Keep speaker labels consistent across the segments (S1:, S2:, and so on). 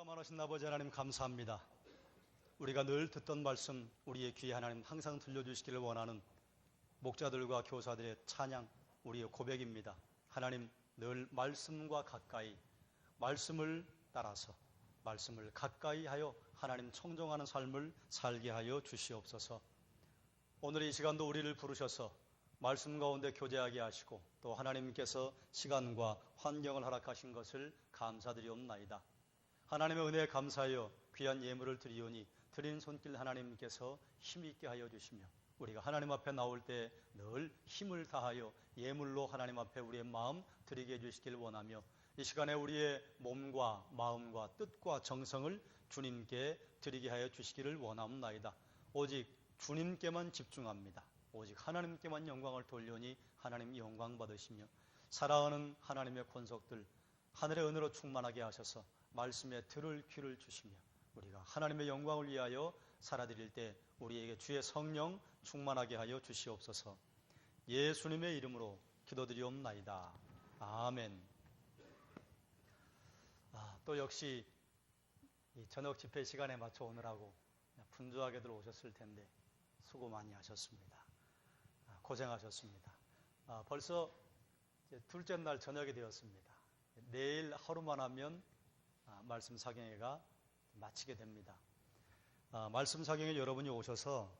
S1: 많으신 아버지 하나님 감사합니다. 우리가 늘 듣던 말씀 우리의 귀에 하나님 항상 들려주시기를 원하는 목자들과 교사들의 찬양 우리의 고백입니다. 하나님 늘 말씀과 가까이 말씀을 따라서 말씀을 가까이 하여 하나님 청정하는 삶을 살게 하여 주시옵소서. 오늘 이 시간도 우리를 부르셔서 말씀 가운데 교제하게 하시고 또 하나님께서 시간과 환경을 허락하신 것을 감사드리옵나이다. 하나님의 은혜에 감사하여 귀한 예물을 드리오니 드린 손길 하나님께서 힘있게 하여 주시며 우리가 하나님 앞에 나올 때 늘 힘을 다하여 예물로 하나님 앞에 우리의 마음 드리게 해주시길 원하며 이 시간에 우리의 몸과 마음과 뜻과 정성을 주님께 드리게 하여 주시기를 원하옵나이다. 오직 주님께만 집중합니다. 오직 하나님께만 영광을 돌려니 하나님 영광 받으시며 사랑하는 하나님의 권속들 하늘의 은혜로 충만하게 하셔서 말씀에 들을 귀를 주시며 우리가 하나님의 영광을 위하여 살아드릴 때 우리에게 주의 성령 충만하게 하여 주시옵소서. 예수님의 이름으로 기도드리옵나이다. 아멘. 또 역시 이 저녁 집회 시간에 맞춰 오느라고 분주하게들 오셨을 텐데 수고 많이 하셨습니다. 고생하셨습니다. 벌써 둘째 날 저녁이 되었습니다. 내일 하루만 하면 말씀 사경회가 마치게 됩니다. 말씀 사경회 여러분이 오셔서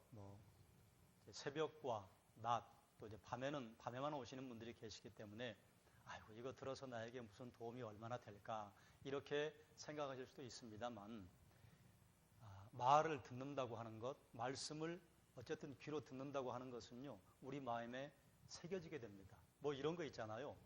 S1: 새벽과 낮 또 이제 밤에만 오시는 분들이 계시기 때문에 아이고 이거 들어서 나에게 무슨 도움이 얼마나 될까 이렇게 생각하실 수도 있습니다만 말을 듣는다고 하는 것, 말씀을 어쨌든 귀로 듣는다고 하는 것은요 우리 마음에 새겨지게 됩니다. 이런 거 있잖아요.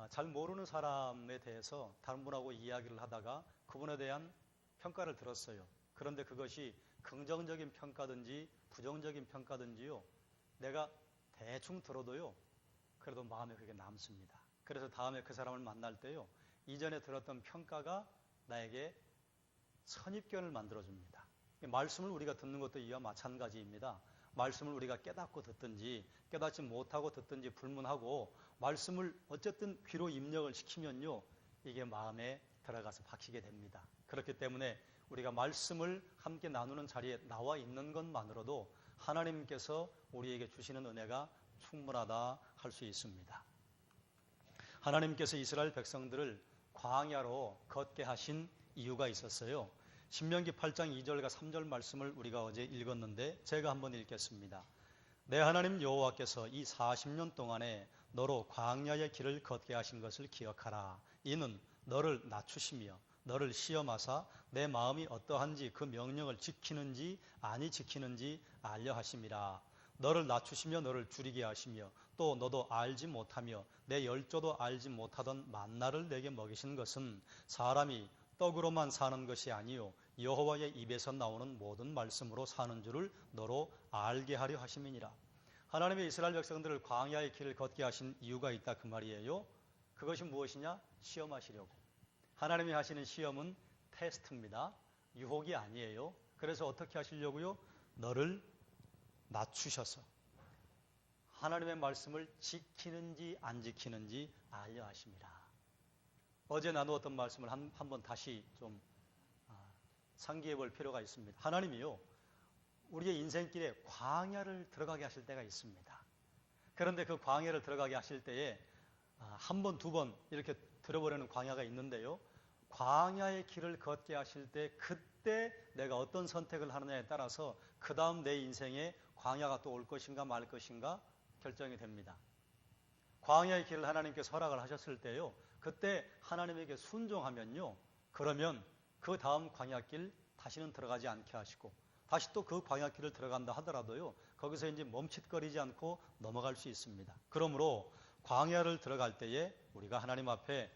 S1: 잘 모르는 사람에 대해서 다른 분하고 이야기를 하다가 그분에 대한 평가를 들었어요. 그런데 그것이 긍정적인 평가든지 부정적인 평가든지요 내가 대충 들어도요 그래도 마음에 그게 남습니다. 그래서 다음에 그 사람을 만날 때요 이전에 들었던 평가가 나에게 선입견을 만들어줍니다. 말씀을 우리가 듣는 것도 이와 마찬가지입니다. 말씀을 우리가 깨닫고 듣든지 깨닫지 못하고 듣든지 불문하고 말씀을 어쨌든 귀로 입력을 시키면요 이게 마음에 들어가서 박히게 됩니다. 그렇기 때문에 우리가 말씀을 함께 나누는 자리에 나와 있는 것만으로도 하나님께서 우리에게 주시는 은혜가 충분하다 할 수 있습니다. 하나님께서 이스라엘 백성들을 광야로 걷게 하신 이유가 있었어요. 신명기 8장 2절과 3절 말씀을 우리가 어제 읽었는데 제가 한번 읽겠습니다. 내 하나님 여호와께서 이 40년 동안에 너로 광야의 길을 걷게 하신 것을 기억하라. 이는 너를 낮추시며 너를 시험하사 내 마음이 어떠한지 그 명령을 지키는지 아니 지키는지 알려 하심이라. 너를 낮추시며 너를 줄이게 하시며 또 너도 알지 못하며 내 열조도 알지 못하던 만나를 내게 먹이신 것은 사람이 떡으로만 사는 것이 아니요 여호와의 입에서 나오는 모든 말씀으로 사는 줄을 너로 알게 하려 하심이니라. 하나님의 이스라엘 백성들을 광야의 길을 걷게 하신 이유가 있다 그 말이에요. 그것이 무엇이냐? 시험하시려고. 하나님이 하시는 시험은 테스트입니다. 유혹이 아니에요. 그래서 어떻게 하시려고요? 너를 낮추셔서 하나님의 말씀을 지키는지 안 지키는지 알려 하심이라. 어제 나누었던 말씀을 한번 다시 좀 상기해 볼 필요가 있습니다. 하나님이요 우리의 인생길에 광야를 들어가게 하실 때가 있습니다. 그런데 그 광야를 들어가게 하실 때에 한 번, 두 번 이렇게 들어버리는 광야가 있는데요. 광야의 길을 걷게 하실 때 그때 내가 어떤 선택을 하느냐에 따라서 그 다음 내 인생에 광야가 또 올 것인가 말 것인가 결정이 됩니다. 광야의 길을 하나님께서 허락을 하셨을 때요. 그때 하나님에게 순종하면요. 그러면 그 다음 광야길 다시는 들어가지 않게 하시고 다시 또 그 광야길을 들어간다 하더라도요. 거기서 이제 멈칫거리지 않고 넘어갈 수 있습니다. 그러므로 광야를 들어갈 때에 우리가 하나님 앞에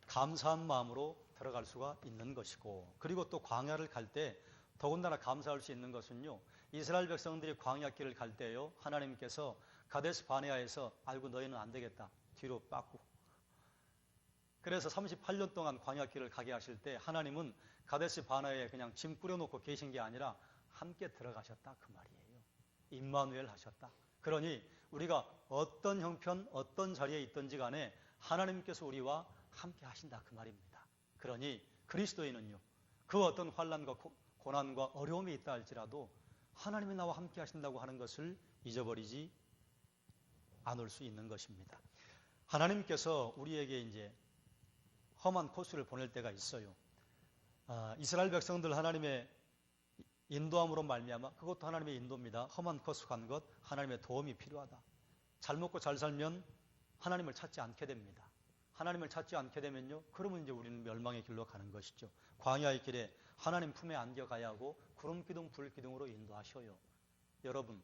S1: 감사한 마음으로 들어갈 수가 있는 것이고 그리고 또 광야를 갈 때 더군다나 감사할 수 있는 것은요. 이스라엘 백성들이 광야길을 갈 때요. 하나님께서 가데스 바네아에서 아이고 너희는 안 되겠다. 뒤로 빠꾸. 그래서 38년 동안 광야길을 가게 하실 때 하나님은 가데스 바네아에 그냥 짐 꾸려놓고 계신 게 아니라 함께 들어가셨다 그 말이에요. 임마누엘 하셨다. 그러니 우리가 어떤 형편 어떤 자리에 있든지 간에 하나님께서 우리와 함께 하신다 그 말입니다. 그러니 그리스도인은요. 그 어떤 환난과 고난과 어려움이 있다 할지라도 하나님이 나와 함께 하신다고 하는 것을 잊어버리지 않을 수 있는 것입니다. 하나님께서 우리에게 이제 험한 코스를 보낼 때가 있어요. 이스라엘 백성들 하나님의 인도함으로 말미암아 그것도 하나님의 인도입니다. 험한 코스 간 것 하나님의 도움이 필요하다. 잘 먹고 잘 살면 하나님을 찾지 않게 됩니다. 하나님을 찾지 않게 되면요, 그러면 이제 우리는 멸망의 길로 가는 것이죠. 광야의 길에 하나님 품에 안겨가야 하고 구름 기둥 불 기둥으로 인도하셔요. 여러분,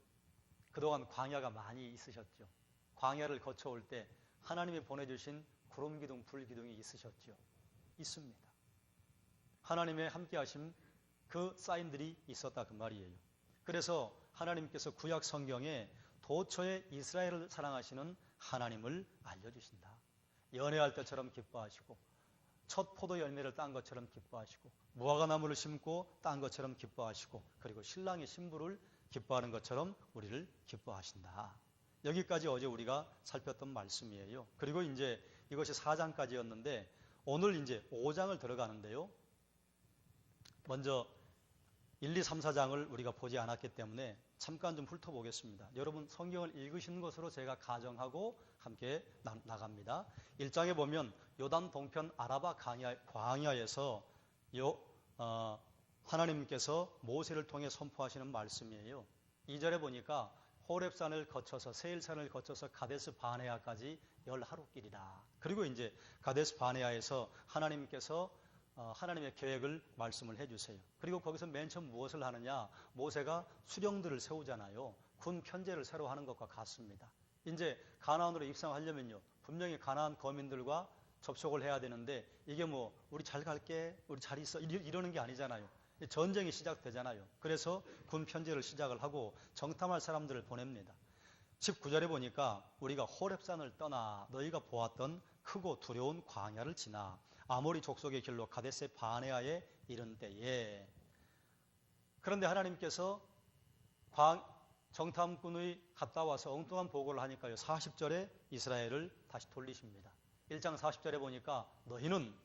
S1: 그동안 광야가 많이 있으셨죠. 광야를 거쳐올 때 하나님이 보내주신 구름 기둥 불 기둥이 있으셨죠. 있습니다. 하나님의 함께하심 그 사인들이 있었다 그 말이에요. 그래서 하나님께서 구약 성경에 도처에 이스라엘을 사랑하시는 하나님을 알려주신다. 연애할 때처럼 기뻐하시고 첫 포도 열매를 딴 것처럼 기뻐하시고 무화과나무를 심고 딴 것처럼 기뻐하시고 그리고 신랑의 신부를 기뻐하는 것처럼 우리를 기뻐하신다. 여기까지 어제 우리가 살폈던 말씀이에요. 그리고 이제 이것이 4장까지였는데 오늘 이제 5장을 들어가는데요. 먼저 1, 2, 3, 4장을 우리가 보지 않았기 때문에 잠깐 좀 훑어보겠습니다. 여러분 성경을 읽으신 것으로 제가 가정하고 함께 나갑니다. 1장에 보면 요단 동편 아라바 광야에서 하나님께서 모세를 통해 선포하시는 말씀이에요. 2절에 보니까 호렙산을 거쳐서 세일산을 거쳐서 가데스 바네아까지 10하루길이다. 그리고 이제 가데스 바네아에서 하나님께서 하나님의 계획을 말씀을 해주세요. 그리고 거기서 맨 처음 무엇을 하느냐? 모세가 수령들을 세우잖아요. 군 편제를 새로 하는 것과 같습니다. 이제 가나안으로 입성하려면요, 분명히 가나안 거민들과 접촉을 해야 되는데 이게 뭐 우리 잘 갈게, 우리 잘 있어 이러는 게 아니잖아요. 전쟁이 시작되잖아요. 그래서 군 편제를 시작을 하고 정탐할 사람들을 보냅니다. 19절에 보니까 우리가 호렙산을 떠나 너희가 보았던 크고 두려운 광야를 지나 아모리 족속의 길로 가데스 바네아에 이른 때에, 그런데 하나님께서 정탐꾼이 갔다 와서 엉뚱한 보고를 하니까요, 40절에 이스라엘을 다시 돌리십니다. 1장 40절에 보니까 너희는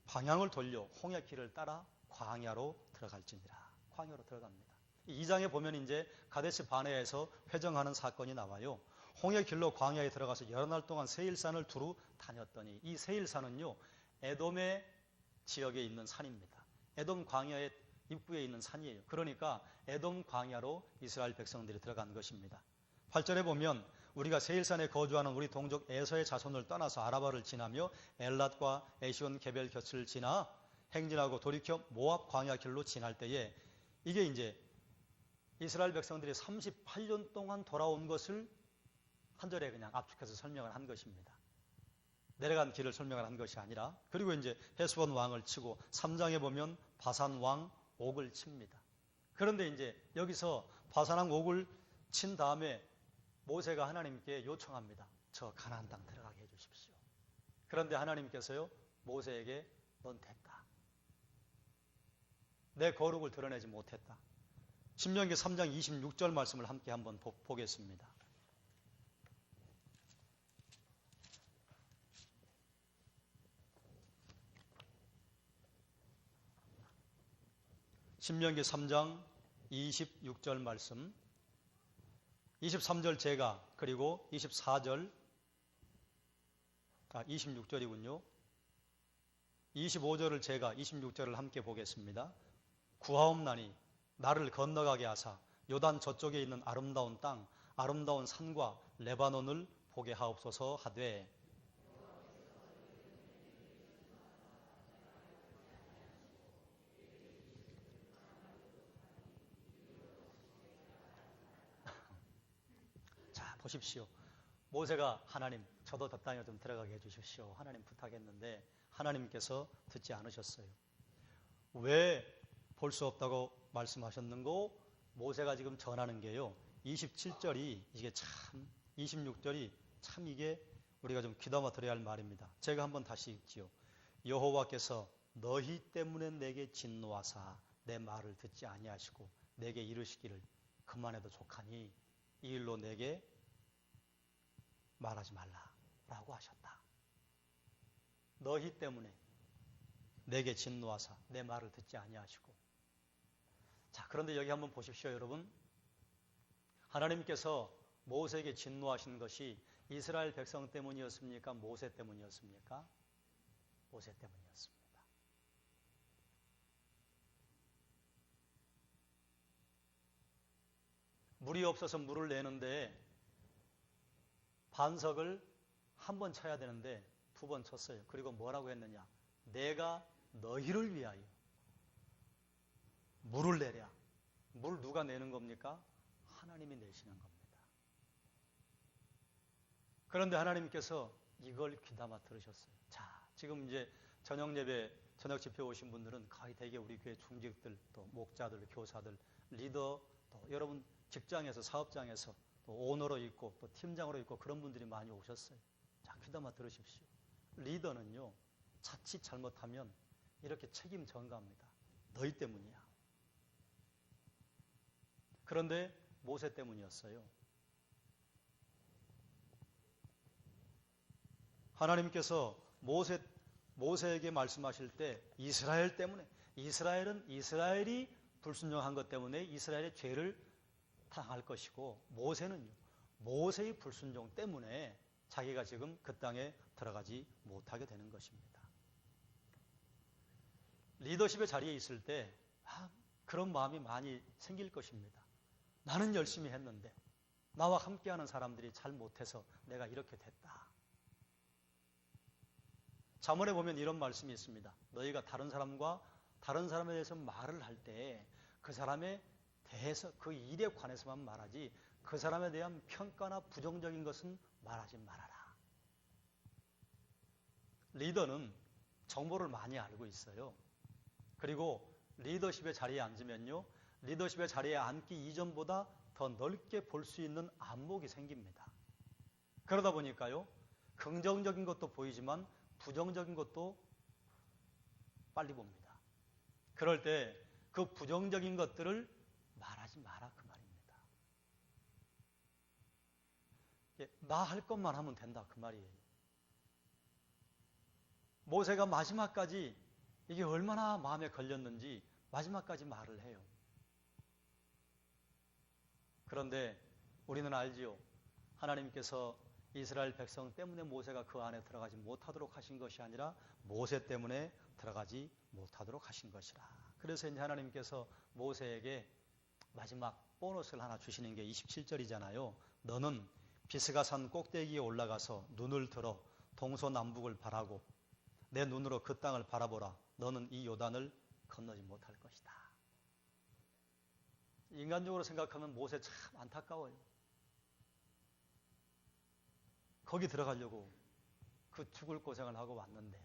S1: 방향을 돌려 홍해 길을 따라 광야로 들어갈지니라. 광야로 들어갑니다. 2장에 보면 이제 가데스 바네아에서 회정하는 사건이 나와요. 홍해 길로 광야에 들어가서 여러 날 동안 세일산을 두루 다녔더니, 이 세일산은요 에돔의 지역에 있는 산입니다. 에돔 광야의 입구에 있는 산이에요. 그러니까 에돔 광야로 이스라엘 백성들이 들어간 것입니다. 8절에 보면 우리가 세일산에 거주하는 우리 동족 에서의 자손을 떠나서 아라바를 지나며 엘랏과 에시온 게벨 곁을 지나 행진하고 돌이켜 모압 광야 길로 지날 때에, 이게 이제 이스라엘 백성들이 38년 동안 돌아온 것을 한 절에 그냥 압축해서 설명을 한 것입니다. 내려간 길을 설명을 한 것이 아니라. 그리고 이제 헤스본 왕을 치고 3장에 보면 바산 왕 옥을 칩니다. 그런데 이제 여기서 바산 왕 옥을 친 다음에 모세가 하나님께 요청합니다. 저 가나안 땅 들어가게 해주십시오. 그런데 하나님께서요 모세에게 넌 됐다. 내 거룩을 드러내지 못했다. 신명기 3장 26절 말씀을 함께 한번 보겠습니다. 신명기 3장 26절 말씀, 23절 제가, 그리고 26절이군요. 25절을 제가, 26절을 함께 보겠습니다. 구하옵나니 나를 건너가게 하사 요단 저쪽에 있는 아름다운 땅, 아름다운 산과 레바논을 보게 하옵소서 하되, 보십시오. 모세가 하나님 저도 저 땅에 좀 들어가게 해주십시오. 하나님 부탁했는데 하나님께서 듣지 않으셨어요. 왜 볼 수 없다고 말씀하셨는고? 모세가 지금 전하는 게요, 27절이 이게 참, 26절이 참 이게 우리가 좀 귀담아 들어야 할 말입니다. 제가 한번 다시 읽지요. 여호와께서 너희 때문에 내게 진노하사 내 말을 듣지 아니하시고 내게 이르시기를 그만해도 족하니 이 일로 내게 말하지 말라라고 하셨다. 너희 때문에. 내게 진노하사 내 말을 듣지 아니하시고. 자, 그런데 여기 한번 보십시오, 여러분. 하나님께서 모세에게 진노하신 것이 이스라엘 백성 때문이었습니까? 모세 때문이었습니까? 모세 때문이었습니다. 물이 없어서 물을 내는데 반석을 한 번 쳐야 되는데 2번 쳤어요. 그리고 뭐라고 했느냐? 내가 너희를 위하여 물을 내랴. 물 누가 내는 겁니까? 하나님이 내시는 겁니다. 그런데 하나님께서 이걸 귀담아 들으셨어요. 자, 지금 이제 저녁 예배, 저녁 집회 오신 분들은 거의 대개 우리 교회 중직들, 또 목자들, 교사들, 리더, 또 여러분 직장에서, 사업장에서 또 오너로 있고 또 팀장으로 있고 그런 분들이 많이 오셨어요. 자, 귀담아 들으십시오. 리더는요, 자칫 잘못하면 이렇게 책임 전가합니다. 너희 때문이야. 그런데 모세 때문이었어요. 하나님께서 모세에게 말씀하실 때 이스라엘 때문에, 이스라엘이 불순종한 것 때문에 이스라엘의 죄를 당할 것이고, 모세는요, 모세의 불순종 때문에 자기가 지금 그 땅에 들어가지 못하게 되는 것입니다. 리더십의 자리에 있을 때 그런 마음이 많이 생길 것입니다. 나는 열심히 했는데 나와 함께하는 사람들이 잘 못해서 내가 이렇게 됐다. 잠언에 보면 이런 말씀이 있습니다. 너희가 다른 사람에 대해서 말을 할 때 그 사람에 대해서, 그 일에 관해서만 말하지 그 사람에 대한 평가나 부정적인 것은 말하지 말아라. 리더는 정보를 많이 알고 있어요. 그리고 리더십의 자리에 앉으면요, 리더십의 자리에 앉기 이전보다 더 넓게 볼 수 있는 안목이 생깁니다. 그러다 보니까요, 긍정적인 것도 보이지만 부정적인 것도 빨리 봅니다. 그럴 때 그 부정적인 것들을 말하지 마라, 그 말입니다. 나 할 것만 하면 된다, 그 말이에요. 모세가 마지막까지 이게 얼마나 마음에 걸렸는지 마지막까지 말을 해요. 그런데 우리는 알지요. 하나님께서 이스라엘 백성 때문에 모세가 그 안에 들어가지 못하도록 하신 것이 아니라 모세 때문에 들어가지 못하도록 하신 것이라. 그래서 이제 하나님께서 모세에게 마지막 보너스를 하나 주시는 게 27절이잖아요. 너는 비스가산 꼭대기에 올라가서 눈을 들어 동서남북을 바라고 내 눈으로 그 땅을 바라보라. 너는 이 요단을 건너지 못할 것이다. 인간적으로 생각하면 모세 참 안타까워요. 거기 들어가려고 그 죽을 고생을 하고 왔는데,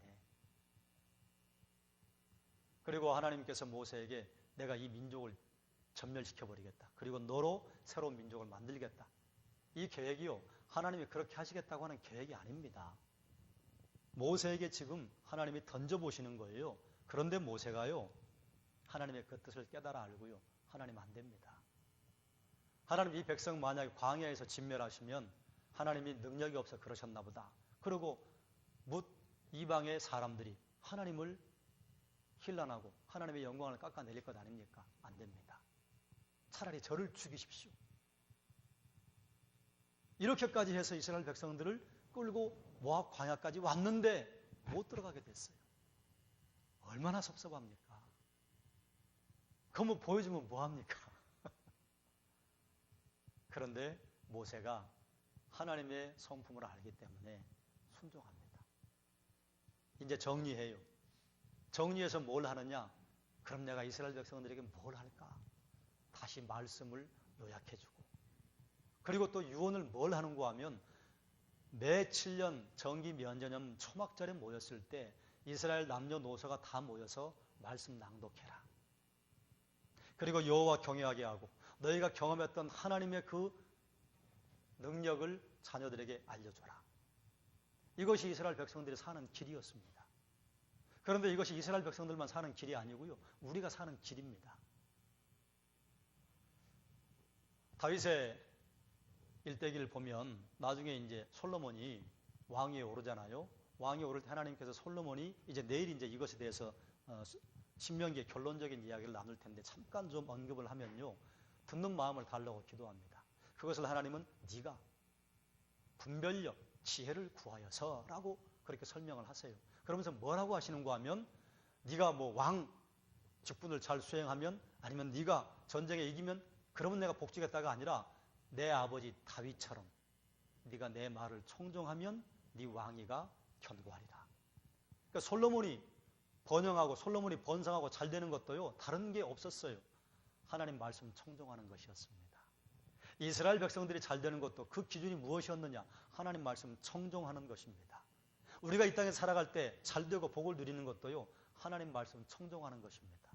S1: 그리고 하나님께서 모세에게 내가 이 민족을 전멸시켜버리겠다. 그리고 너로 새로운 민족을 만들겠다. 이 계획이요, 하나님이 그렇게 하시겠다고 하는 계획이 아닙니다. 모세에게 지금 하나님이 던져보시는 거예요. 그런데 모세가요, 하나님의 그 뜻을 깨달아 알고요, 하나님 안 됩니다. 하나님 이 백성 만약에 광야에서 진멸하시면 하나님이 능력이 없어 그러셨나 보다. 그리고 이방의 사람들이 하나님을 힐난하고 하나님의 영광을 깎아내릴 것 아닙니까? 안 됩니다. 차라리 저를 죽이십시오. 이렇게까지 해서 이스라엘 백성들을 끌고 모압 광야까지 왔는데 못 들어가게 됐어요. 얼마나 섭섭합니까? 그거 보여주면 뭐합니까? 그런데 모세가 하나님의 성품을 알기 때문에 순종합니다. 이제 정리해요. 정리해서 뭘 하느냐? 그럼 내가 이스라엘 백성들에게 뭘 할까? 다시 말씀을 요약해주고, 그리고 또 유언을 뭘 하는가 하면 매 7년 정기 면전염 초막절에 모였을 때 이스라엘 남녀노소가 다 모여서 말씀 낭독해라. 그리고 여호와 경외하게 하고 너희가 경험했던 하나님의 그 능력을 자녀들에게 알려줘라. 이것이 이스라엘 백성들이 사는 길이었습니다. 그런데 이것이 이스라엘 백성들만 사는 길이 아니고요, 우리가 사는 길입니다. 다윗의 일대기를 보면 나중에 이제 솔로몬이 왕위에 오르잖아요. 왕이 오를 때 하나님께서 솔로몬이 이제 내일 이제 이것에 대해서 신명기의 결론적인 이야기를 나눌 텐데 잠깐 좀 언급을 하면요. 듣는 마음을 달라고 기도합니다. 그것을 하나님은 네가 분별력, 지혜를 구하여서라고 그렇게 설명을 하세요. 그러면서 뭐라고 하시는가 하면 네가 뭐 왕 직분을 잘 수행하면 아니면 네가 전쟁에 이기면 그러면 내가 복주겠다가 아니라 내 아버지 다윗처럼 네가 내 말을 청종하면 네 왕위가 견고하리라. 그러니까 솔로몬이 번영하고 솔로몬이 번성하고 잘 되는 것도요. 다른 게 없었어요. 하나님 말씀 청종하는 것이었습니다. 이스라엘 백성들이 잘 되는 것도 그 기준이 무엇이었느냐? 하나님 말씀 청종하는 것입니다. 우리가 이 땅에 살아갈 때 잘 되고 복을 누리는 것도요. 하나님 말씀 청종하는 것입니다.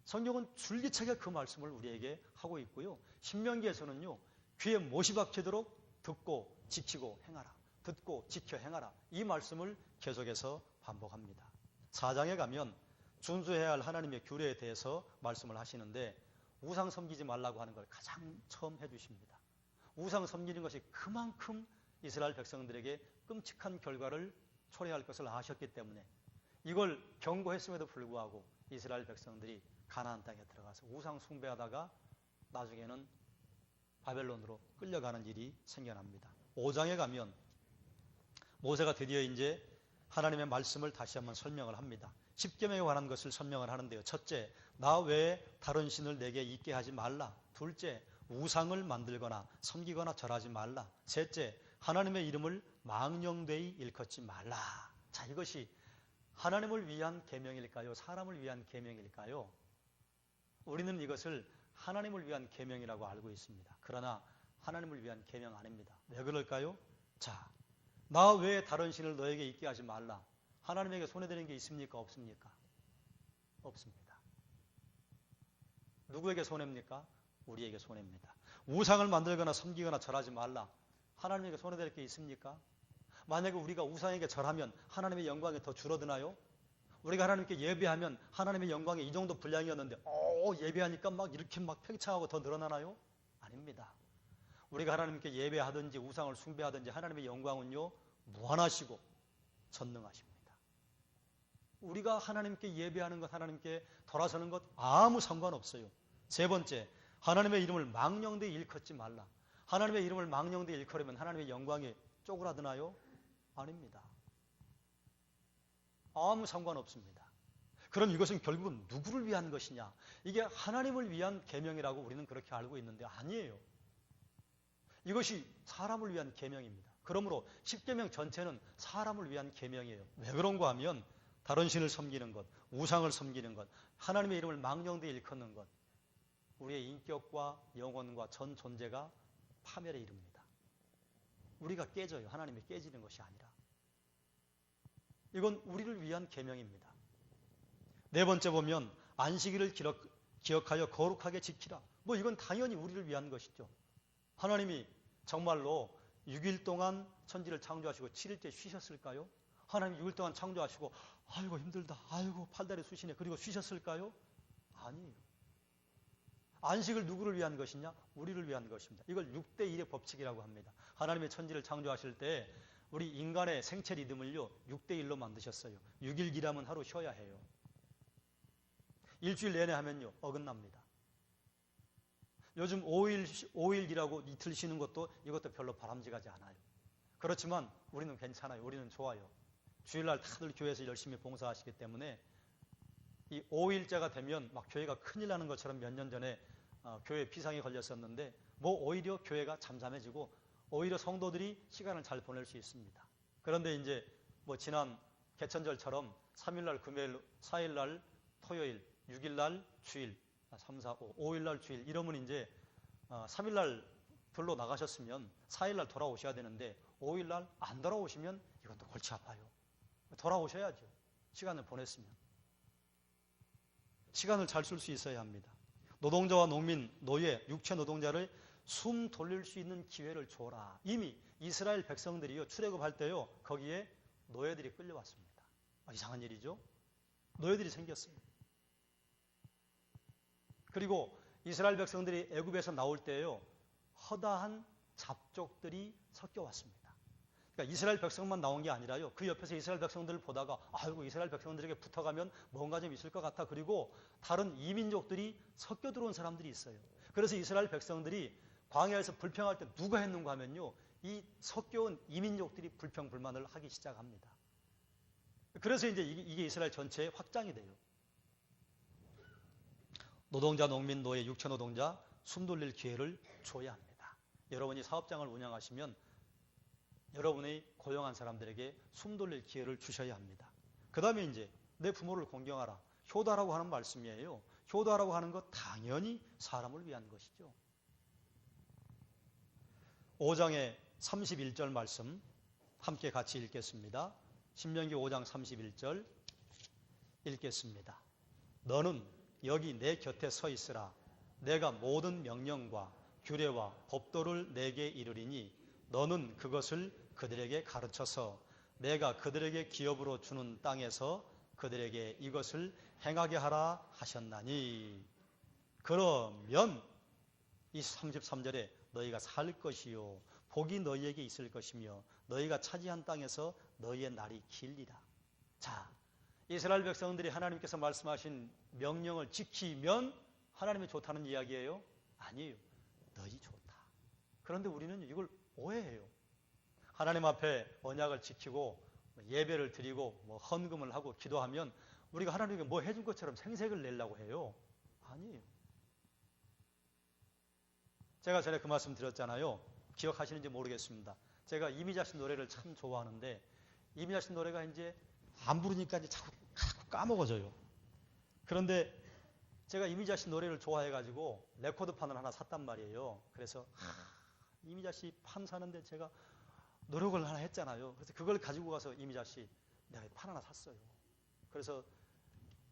S1: 성경은 줄기차게 그 말씀을 우리에게 하고 있고요. 신명기에서는요. 귀에 못이 박히도록 듣고 지키고 행하라. 듣고 지켜 행하라. 이 말씀을 계속해서 반복합니다. 4장에 가면 준수해야 할 하나님의 규례에 대해서 말씀을 하시는데 우상 섬기지 말라고 하는 걸 가장 처음 해주십니다. 우상 섬기는 것이 그만큼 이스라엘 백성들에게 끔찍한 결과를 초래할 것을 아셨기 때문에 이걸 경고했음에도 불구하고 이스라엘 백성들이 가나안 땅에 들어가서 우상 숭배하다가 나중에는 바벨론으로 끌려가는 일이 생겨납니다. 5장에 가면 모세가 드디어 이제 하나님의 말씀을 다시 한번 설명을 합니다. 십계명에 관한 것을 설명을 하는데요. 첫째, 나 외에 다른 신을 내게 있게 하지 말라. 둘째, 우상을 만들거나 섬기거나 절하지 말라. 셋째, 하나님의 이름을 망령되이 일컫지 말라. 자, 이것이 하나님을 위한 계명일까요? 사람을 위한 계명일까요? 우리는 이것을 하나님을 위한 계명이라고 알고 있습니다. 그러나 하나님을 위한 계명 아닙니다. 왜 그럴까요? 자, 나 외에 다른 신을 너에게 있게 하지 말라. 하나님에게 손해되는 게 있습니까? 없습니까? 없습니다. 누구에게 손해입니까? 우리에게 손해입니다. 우상을 만들거나 섬기거나 절하지 말라. 하나님에게 손해될 게 있습니까? 만약에 우리가 우상에게 절하면 하나님의 영광이 더 줄어드나요? 우리가 하나님께 예배하면 하나님의 영광이 이 정도 분량이었는데 예배하니까 막 이렇게 막 팽창하고 더 늘어나나요? 아닙니다. 우리가 하나님께 예배하든지 우상을 숭배하든지 하나님의 영광은요 무한하시고 전능하십니다. 우리가 하나님께 예배하는 것, 하나님께 돌아서는 것 아무 상관없어요. 세 번째, 하나님의 이름을 망령되이 일컫지 말라. 하나님의 이름을 망령되이 일컬으면 하나님의 영광이 쪼그라드나요? 아닙니다. 아무 상관없습니다. 그럼 이것은 결국은 누구를 위한 것이냐? 이게 하나님을 위한 계명이라고 우리는 그렇게 알고 있는데 아니에요. 이것이 사람을 위한 계명입니다. 그러므로 십계명 전체는 사람을 위한 계명이에요. 왜 그런가 하면 다른 신을 섬기는 것, 우상을 섬기는 것, 하나님의 이름을 망령되이 일컫는 것, 우리의 인격과 영혼과 전 존재가 파멸에 이릅니다. 우리가 깨져요. 하나님이 깨지는 것이 아니라. 이건 우리를 위한 계명입니다. 네 번째 보면 안식일을 기억하여 거룩하게 지키라. 뭐 이건 당연히 우리를 위한 것이죠. 하나님이 정말로 6일 동안 천지를 창조하시고 7일째 쉬셨을까요? 하나님 6일 동안 창조하시고 아이고 힘들다. 아이고 팔다리 쑤시네. 그리고 쉬셨을까요? 아니에요. 안식을 누구를 위한 것이냐? 우리를 위한 것입니다. 이걸 6대1의 법칙이라고 합니다. 하나님의 천지를 창조하실 때 우리 인간의 생체 리듬을요 6대1로 만드셨어요. 6일 일하면 하루 쉬어야 해요. 일주일 내내 하면요 어긋납니다. 요즘 5일 일하고 이틀 쉬는 것도 이것도 별로 바람직하지 않아요. 그렇지만 우리는 괜찮아요. 우리는 좋아요. 주일날 다들 교회에서 열심히 봉사하시기 때문에 이 5일째가 되면 막 교회가 큰일 나는 것처럼 몇 년 전에 교회 비상이 걸렸었는데 뭐 오히려 교회가 잠잠해지고 오히려 성도들이 시간을 잘 보낼 수 있습니다. 그런데 이제 뭐 지난 개천절처럼 3일날 금요일, 4일날 토요일, 6일날 주일, 3, 4, 5, 5일날 주일 이러면 이제 3일날 들로 나가셨으면 4일날 돌아오셔야 되는데 5일날 안 돌아오시면 이것도 골치 아파요. 돌아오셔야죠. 시간을 보냈으면. 시간을 잘 쓸 수 있어야 합니다. 노동자와 농민, 노예, 육체 노동자를 숨 돌릴 수 있는 기회를 줘라. 이미 이스라엘 백성들이요 출애굽할 때요 거기에 노예들이 끌려왔습니다. 이상한 일이죠. 노예들이 생겼어요. 그리고 이스라엘 백성들이 애굽에서 나올 때요 허다한 잡족들이 섞여왔습니다. 그러니까 이스라엘 백성만 나온 게 아니라요. 그 옆에서 이스라엘 백성들을 보다가 아이고 이스라엘 백성들에게 붙어가면 뭔가 좀 있을 것 같아. 그리고 다른 이민족들이 섞여 들어온 사람들이 있어요. 그래서 이스라엘 백성들이 광야에서 불평할 때 누가 했는가 하면요. 이 섞여온 이민족들이 불평불만을 하기 시작합니다. 그래서 이제 이게 이스라엘 전체의 확장이 돼요. 노동자, 농민, 노예, 육체 노동자 숨 돌릴 기회를 줘야 합니다. 여러분이 사업장을 운영하시면 여러분의 고용한 사람들에게 숨 돌릴 기회를 주셔야 합니다. 그 다음에 이제 내 부모를 공경하라. 효도하라고 하는 말씀이에요. 효도하라고 하는 것 당연히 사람을 위한 것이죠. 5장의 31절 말씀 함께 같이 읽겠습니다. 신명기 5장 31절 읽겠습니다. 너는 여기 내 곁에 서 있으라. 내가 모든 명령과 규례와 법도를 내게 이르리니 너는 그것을 그들에게 가르쳐서 내가 그들에게 기업으로 주는 땅에서 그들에게 이것을 행하게 하라 하셨나니 그러면 이 33절에 너희가 살 것이요 복이 너희에게 있을 것이며 너희가 차지한 땅에서 너희의 날이 길리라. 자, 이스라엘 백성들이 하나님께서 말씀하신 명령을 지키면 하나님이 좋다는 이야기예요? 아니에요. 너희 좋다. 그런데 우리는 이걸 오해해요. 하나님 앞에 언약을 지키고 예배를 드리고 헌금을 하고 기도하면 우리가 하나님께 뭐 해준 것처럼 생색을 내려고 해요. 아니에요. 제가 전에 그 말씀 드렸잖아요. 기억하시는지 모르겠습니다. 제가 이미자 씨 노래를 참 좋아하는데 이미자 씨 노래가 이제 안 부르니까 이제 자꾸 까먹어져요. 그런데 제가 이미자 씨 노래를 좋아해가지고 레코드판을 하나 샀단 말이에요. 그래서 이미자 씨 판 사는데 제가 노력을 하나 했잖아요. 그래서 그걸 가지고 가서 이미자 씨 내가 판 하나 샀어요. 그래서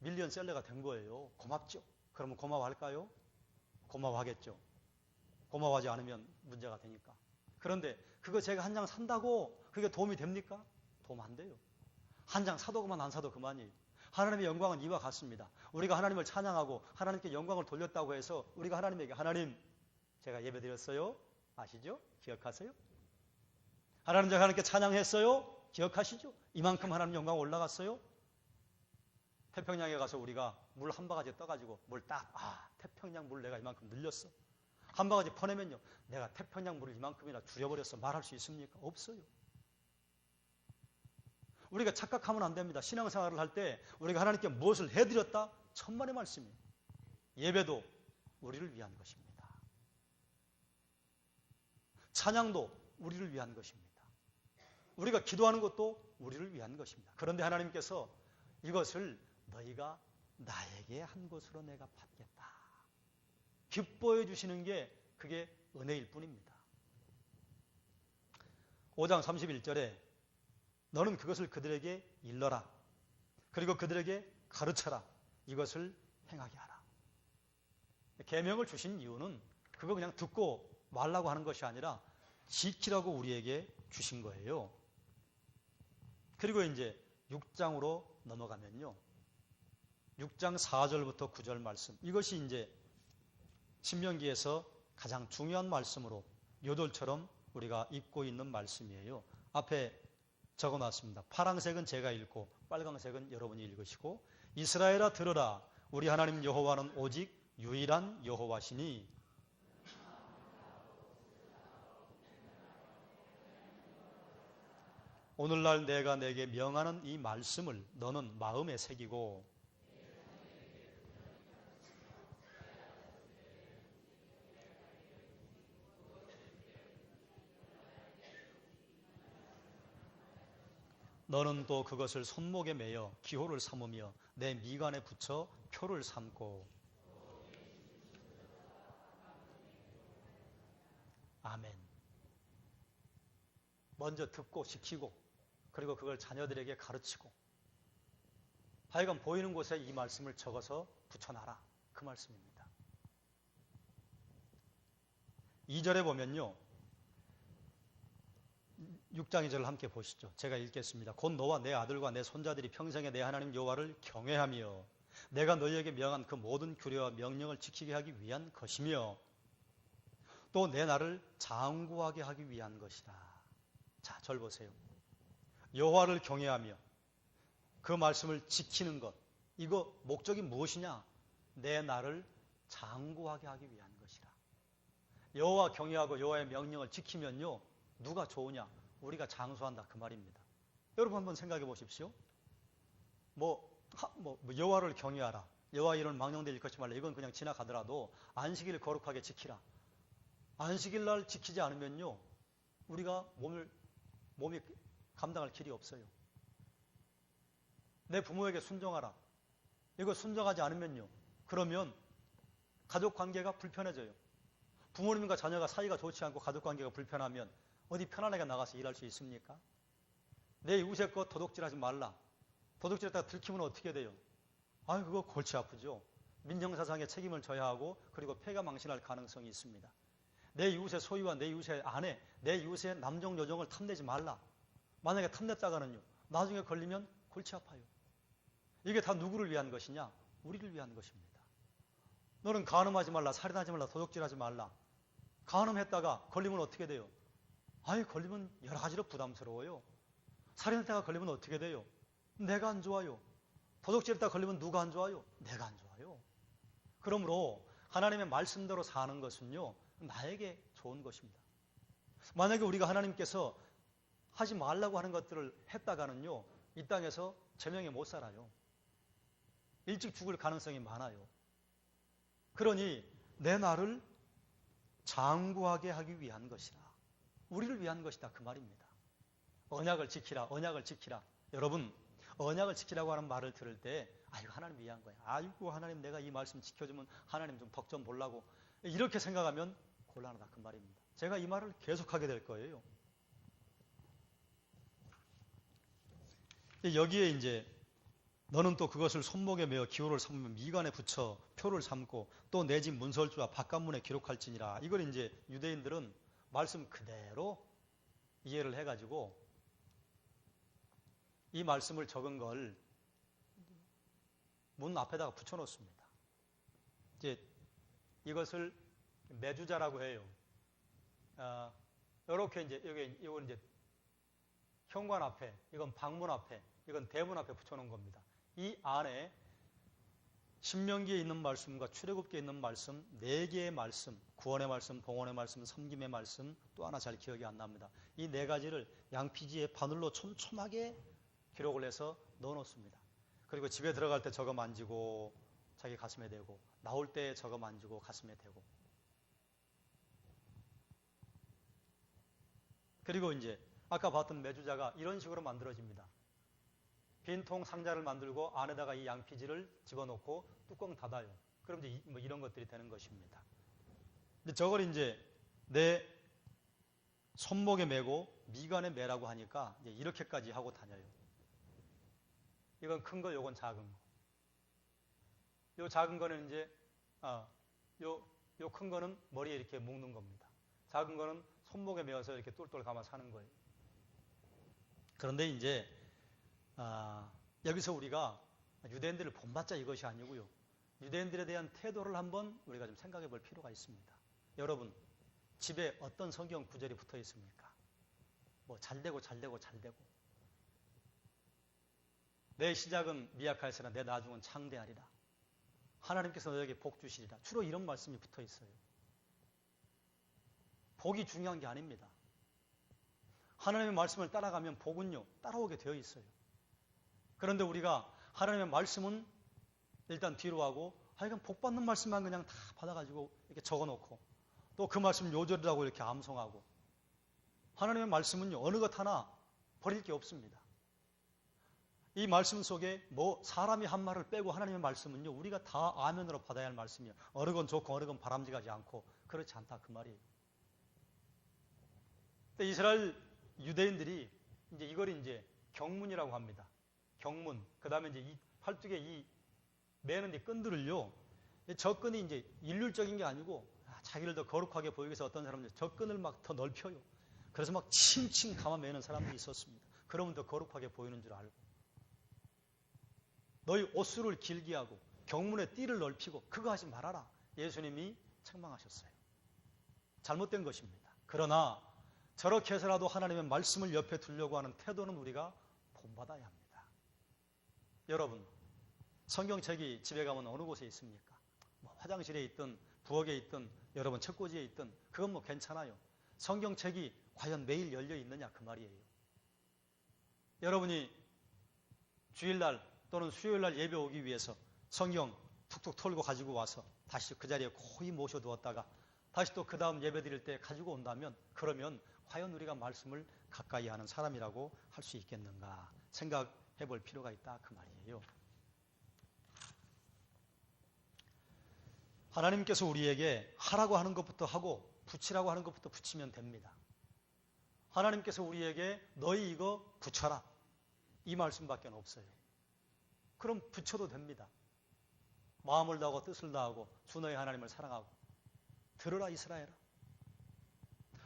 S1: 밀리언셀러가 된 거예요. 고맙죠? 그러면 고마워할까요? 고마워하겠죠. 고마워하지 않으면 문제가 되니까. 그런데 그거 제가 한 장 산다고 그게 도움이 됩니까? 도움 안 돼요. 한 장 사도 그만 안 사도 그만이에요. 하나님의 영광은 이와 같습니다. 우리가 하나님을 찬양하고 하나님께 영광을 돌렸다고 해서 우리가 하나님에게 하나님 제가 예배 드렸어요. 아시죠? 기억하세요? 하나님 제가 하나님께 찬양했어요. 기억하시죠? 이만큼 하나님 영광 올라갔어요. 태평양에 가서 우리가 물 한 바가지 떠가지고 물 딱 태평양 물 내가 이만큼 늘렸어. 한 바가지 퍼내면요. 내가 태평양 물을 이만큼이나 줄여버렸어. 말할 수 있습니까? 없어요. 우리가 착각하면 안 됩니다. 신앙생활을 할 때 우리가 하나님께 무엇을 해드렸다? 천만의 말씀이에요. 예배도 우리를 위한 것입니다. 찬양도 우리를 위한 것입니다. 우리가 기도하는 것도 우리를 위한 것입니다. 그런데 하나님께서 이것을 너희가 나에게 한 것으로 내가 받겠다. 기뻐해 주시는 게 그게 은혜일 뿐입니다. 5장 31절에 너는 그것을 그들에게 일러라. 그리고 그들에게 가르쳐라. 이것을 행하게 하라. 계명을 주신 이유는 그거 그냥 듣고 말라고 하는 것이 아니라 지키라고 우리에게 주신 거예요. 그리고 이제 6장으로 넘어가면요. 6장 4절부터 9절 말씀. 이것이 이제 신명기에서 가장 중요한 말씀으로 요돌처럼 우리가 읽고 있는 말씀이에요. 앞에 적어놨습니다. 파란색은 제가 읽고 빨강색은 여러분이 읽으시고 이스라엘아 들으라. 우리 하나님 여호와는 오직 유일한 여호와시니 오늘날 내가 내게 명하는 이 말씀을 너는 마음에 새기고 너는 또 그것을 손목에 매어 기호를 삼으며 내 미간에 붙여 표를 삼고 아멘. 먼저 듣고 지키고 그리고 그걸 자녀들에게 가르치고 하여간 보이는 곳에 이 말씀을 적어서 붙여놔라. 그 말씀입니다. 2절에 보면요. 6장 2절을 함께 보시죠. 제가 읽겠습니다. 곧 너와 내 아들과 내 손자들이 평생에 내 하나님 여호와를 경외하며 내가 너희에게 명한 그 모든 규례와 명령을 지키게 하기 위한 것이며 또 내 나를 장구하게 하기 위한 것이다. 자, 절 보세요. 여호와를 경외하며 그 말씀을 지키는 것, 이거 목적이 무엇이냐? 내 나를 장구하게 하기 위한 것이라. 여호와 경외하고 여호와의 명령을 지키면요, 누가 좋으냐? 우리가 장수한다, 그 말입니다. 여러분 한번 생각해 보십시오. 여호와를 경외하라, 여호와 이름을 망령되이 일컫지 말라, 이건 그냥 지나가더라도 안식일을 거룩하게 지키라. 안식일 날 지키지 않으면요, 우리가 몸이 감당할 길이 없어요. 내 부모에게 순종하라, 이거 순종하지 않으면요, 그러면 가족 관계가 불편해져요. 부모님과 자녀가 사이가 좋지 않고 가족 관계가 불편하면 어디 편안하게 나가서 일할 수 있습니까? 내 이웃의 것 도둑질하지 말라. 도둑질했다가 들키면 어떻게 돼요? 그거 골치 아프죠. 민형사상의 책임을 져야 하고, 그리고 폐가 망신할 가능성이 있습니다. 내 이웃의 소유와 내 이웃의 아내, 내 이웃의 남종 여종을 탐내지 말라. 만약에 탐냈다가는요, 나중에 걸리면 골치 아파요. 이게 다 누구를 위한 것이냐? 우리를 위한 것입니다. 너는 간음하지 말라, 살인하지 말라, 도둑질하지 말라. 간음했다가 걸리면 어떻게 돼요? 걸리면 여러 가지로 부담스러워요. 살인했다가 걸리면 어떻게 돼요? 내가 안 좋아요. 도둑질했다가 걸리면 누가 안 좋아요? 내가 안 좋아요. 그러므로 하나님의 말씀대로 사는 것은요, 나에게 좋은 것입니다. 만약에 우리가 하나님께서 하지 말라고 하는 것들을 했다가는요, 이 땅에서 제명에 못 살아요. 일찍 죽을 가능성이 많아요. 그러니 내 나를 장구하게 하기 위한 것이라, 우리를 위한 것이다, 그 말입니다. 언약을 지키라, 언약을 지키라. 여러분, 언약을 지키라고 하는 말을 들을 때 하나님 위한 거야. 하나님 내가 이 말씀 지켜주면 하나님 좀 덕 좀 보려고, 이렇게 생각하면 곤란하다, 그 말입니다. 제가 이 말을 계속하게 될 거예요. 여기에 이제 너는 또 그것을 손목에 메어 기호를 삼으며 미간에 붙여 표를 삼고 또 내 집 문설주와 바깥문에 기록할지니라. 이걸 이제 유대인들은 말씀 그대로 이해를 해가지고 이 말씀을 적은 걸 문 앞에다가 붙여놓습니다. 이제 이것을 매주자라고 해요. 이렇게 이제 이건 이제 현관 앞에, 이건 방문 앞에, 이건 대문 앞에 붙여놓은 겁니다. 이 안에 신명기에 있는 말씀과 출애굽기에 있는 말씀, 4개의 말씀, 구원의 말씀, 봉헌의 말씀, 섬김의 말씀, 또 하나 잘 기억이 안 납니다. 이 4가지를 양피지에 바늘로 촘촘하게 기록을 해서 넣어놓습니다. 그리고 집에 들어갈 때 저거 만지고 자기 가슴에 대고, 나올 때 저거 만지고 가슴에 대고. 그리고 이제 아까 봤던 매주자가 이런 식으로 만들어집니다. 빈통 상자를 만들고 안에다가 이 양피지를 집어넣고 뚜껑 닫아요. 그럼 이제 이런 것들이 되는 것입니다. 근데 저걸 이제 내 손목에 메고 미간에 매라고 하니까 이제 이렇게까지 하고 다녀요. 이건 큰 거, 요건 작은 거. 요 작은 거는 이제 요 큰 거는 머리에 이렇게 묶는 겁니다. 작은 거는 손목에 메어서 이렇게 똘똘 감아 사는 거예요. 그런데 이제 여기서 우리가 유대인들을 본받자 이것이 아니고요, 유대인들에 대한 태도를 한번 우리가 좀 생각해 볼 필요가 있습니다. 여러분, 집에 어떤 성경 구절이 붙어 있습니까? 잘되고 잘되고 잘되고, 내 시작은 미약할세나 내 나중은 창대하리라, 하나님께서 너에게 복 주시리라, 주로 이런 말씀이 붙어 있어요. 복이 중요한 게 아닙니다. 하나님의 말씀을 따라가면 복은요, 따라오게 되어 있어요. 그런데 우리가 하나님의 말씀은 일단 뒤로 하고, 하여간 복 받는 말씀만 그냥 다 받아가지고 이렇게 적어놓고, 또 그 말씀 요절이라고 이렇게 암송하고, 하나님의 말씀은요, 어느 것 하나 버릴 게 없습니다. 이 말씀 속에 사람이 한 말을 빼고 하나님의 말씀은요, 우리가 다 아멘으로 받아야 할 말씀이에요. 어느 건 좋고 어느 건 바람직하지 않고 그렇지 않다, 그 말이에요. 근데 이스라엘 유대인들이 이제 이걸 이제 경문이라고 합니다. 경문. 그 다음에 이제 이 팔뚝에 이 매는 이 끈들을요, 저 끈이 이제 일률적인 게 아니고 자기를 더 거룩하게 보이기 위해서 어떤 사람들 저 끈을 막 더 넓혀요. 그래서 막 칭칭 감아 매는 사람들이 있었습니다. 그러면 더 거룩하게 보이는 줄 알고. 너희 옷수를 길게 하고 경문의 띠를 넓히고 그거 하지 말아라, 예수님이 책망하셨어요. 잘못된 것입니다. 그러나 저렇게 해서라도 하나님의 말씀을 옆에 두려고 하는 태도는 우리가 본받아야 합니다. 여러분, 성경책이 집에 가면 어느 곳에 있습니까? 뭐 화장실에 있든 부엌에 있든 여러분 책꽂이에 있든 그건 뭐 괜찮아요. 성경책이 과연 매일 열려 있느냐 그 말이에요. 여러분이 주일날 또는 수요일날 예배 오기 위해서 성경 툭툭 털고 가지고 와서 다시 그 자리에 고이 모셔두었다가 다시 또 그 다음 예배 드릴 때 가지고 온다면 그러면 과연 우리가 말씀을 가까이 하는 사람이라고 할 수 있겠는가 생각해 볼 필요가 있다 그 말이에요. 하나님께서 우리에게 하라고 하는 것부터 하고 붙이라고 하는 것부터 붙이면 됩니다. 하나님께서 우리에게 너희 이거 붙여라 이 말씀밖에 없어요. 그럼 붙여도 됩니다. 마음을 다하고 뜻을 다하고 주 너희 하나님을 사랑하고 들으라 이스라엘아.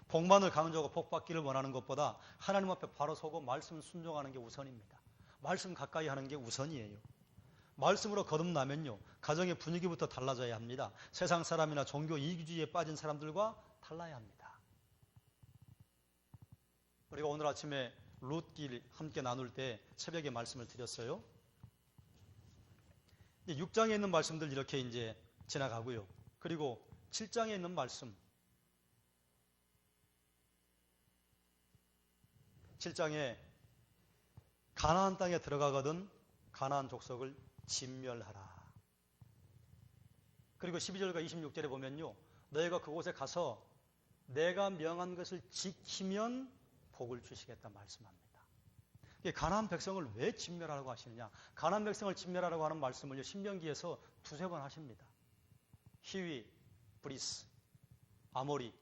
S1: 복만을 강조하고 복받기를 원하는 것보다 하나님 앞에 바로 서고 말씀 순종하는 게 우선입니다. 말씀 가까이 하는 게 우선이에요. 말씀으로 거듭나면요 가정의 분위기부터 달라져야 합니다. 세상 사람이나 종교 이기주의에 빠진 사람들과 달라야 합니다. 우리가 오늘 아침에 룻길 함께 나눌 때 새벽에 말씀을 드렸어요. 6장에 있는 말씀들 이렇게 이제 지나가고요. 그리고 7장에 있는 말씀 7장에 가나안 땅에 들어가거든 가나안 족속을 진멸하라. 그리고 12절과 26절에 보면요. 너희가 그곳에 가서 내가 명한 것을 지키면 복을 주시겠다 말씀합니다. 가나안 백성을 왜 진멸하라고 하시느냐. 가나안 백성을 진멸하라고 하는 말씀을 신명기에서 두세 번 하십니다. 히위, 브리스, 아모리,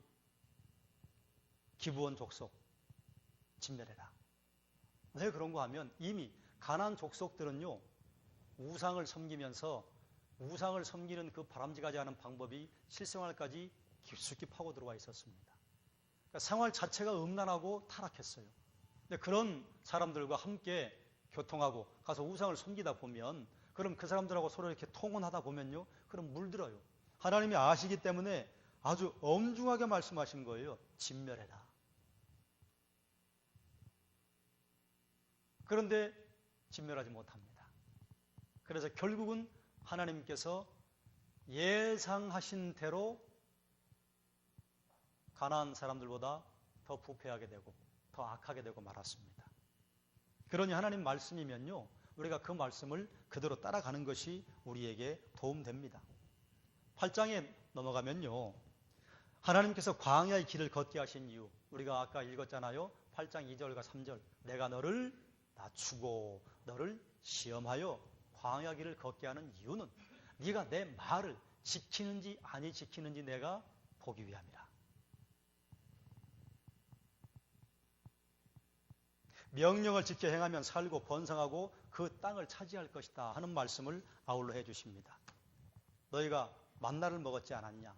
S1: 기브온 족속 진멸해라. 왜 그런 거 하면 이미 가나안 족속들은요. 우상을 섬기면서 우상을 섬기는 그 바람직하지 않은 방법이 실생활까지 깊숙이 파고 들어와 있었습니다. 그러니까 생활 자체가 음란하고 타락했어요. 근데 그런 사람들과 함께 교통하고 가서 우상을 섬기다 보면 그럼 그 사람들하고 서로 이렇게 통혼하다 보면요. 그럼 물들어요. 하나님이 아시기 때문에 아주 엄중하게 말씀하신 거예요. 진멸해라. 그런데 진멸하지 못합니다. 그래서 결국은 하나님께서 예상하신 대로 가나안 사람들보다 더 부패하게 되고 더 악하게 되고 말았습니다. 그러니 하나님 말씀이면요. 우리가 그 말씀을 그대로 따라가는 것이 우리에게 도움됩니다. 8장에 넘어가면요. 하나님께서 광야의 길을 걷게 하신 이유 우리가 아까 읽었잖아요. 8장 2절과 3절 내가 너를 낮추고 너를 시험하여 광야 길을 걷게 하는 이유는 네가 내 말을 지키는지 아니 지키는지 내가 보기 위함이라. 명령을 지켜 행하면 살고 번성하고 그 땅을 차지할 것이다 하는 말씀을 아울러 해주십니다. 너희가 만나를 먹었지 않았냐?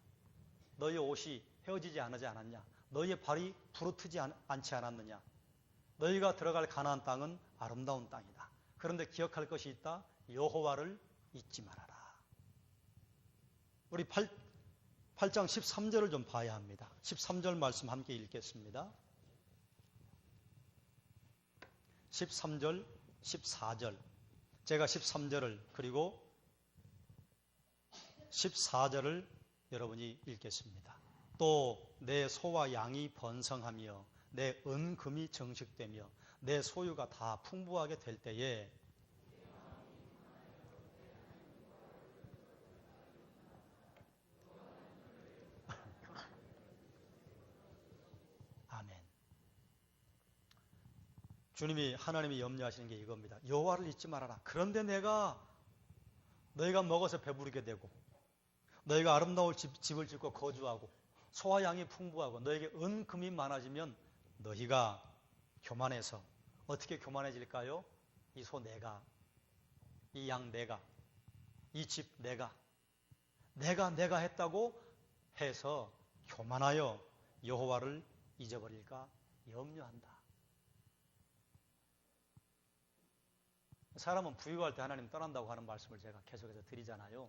S1: 너희의 옷이 헤어지지 않지 않았냐? 너희의 발이 부르트지 않지 않았느냐? 너희가 들어갈 가나안 땅은 아름다운 땅이다. 그런데 기억할 것이 있다. 여호와를 잊지 말아라. 우리 8장 13절을 좀 봐야 합니다. 13절 말씀 함께 읽겠습니다. 13절, 14절. 제가 13절을 그리고 14절을 여러분이 읽겠습니다. 또 내 소와 양이 번성하며 내 은금이 정식되며 내 소유가 다 풍부하게 될 때에 아멘. 주님이 하나님이 염려하시는 게 이겁니다. 여호와를 잊지 말아라. 그런데 너희가 먹어서 배부르게 되고 너희가 아름다운 집을 짓고 거주하고 소와 양이 풍부하고 너에게 은금이 많아지면 너희가 교만해서 어떻게 교만해질까요? 이 소 내가, 이 양 내가, 이 집 내가 했다고 해서 교만하여 여호와를 잊어버릴까 염려한다. 사람은 부유할 때 하나님 떠난다고 하는 말씀을 제가 계속해서 드리잖아요.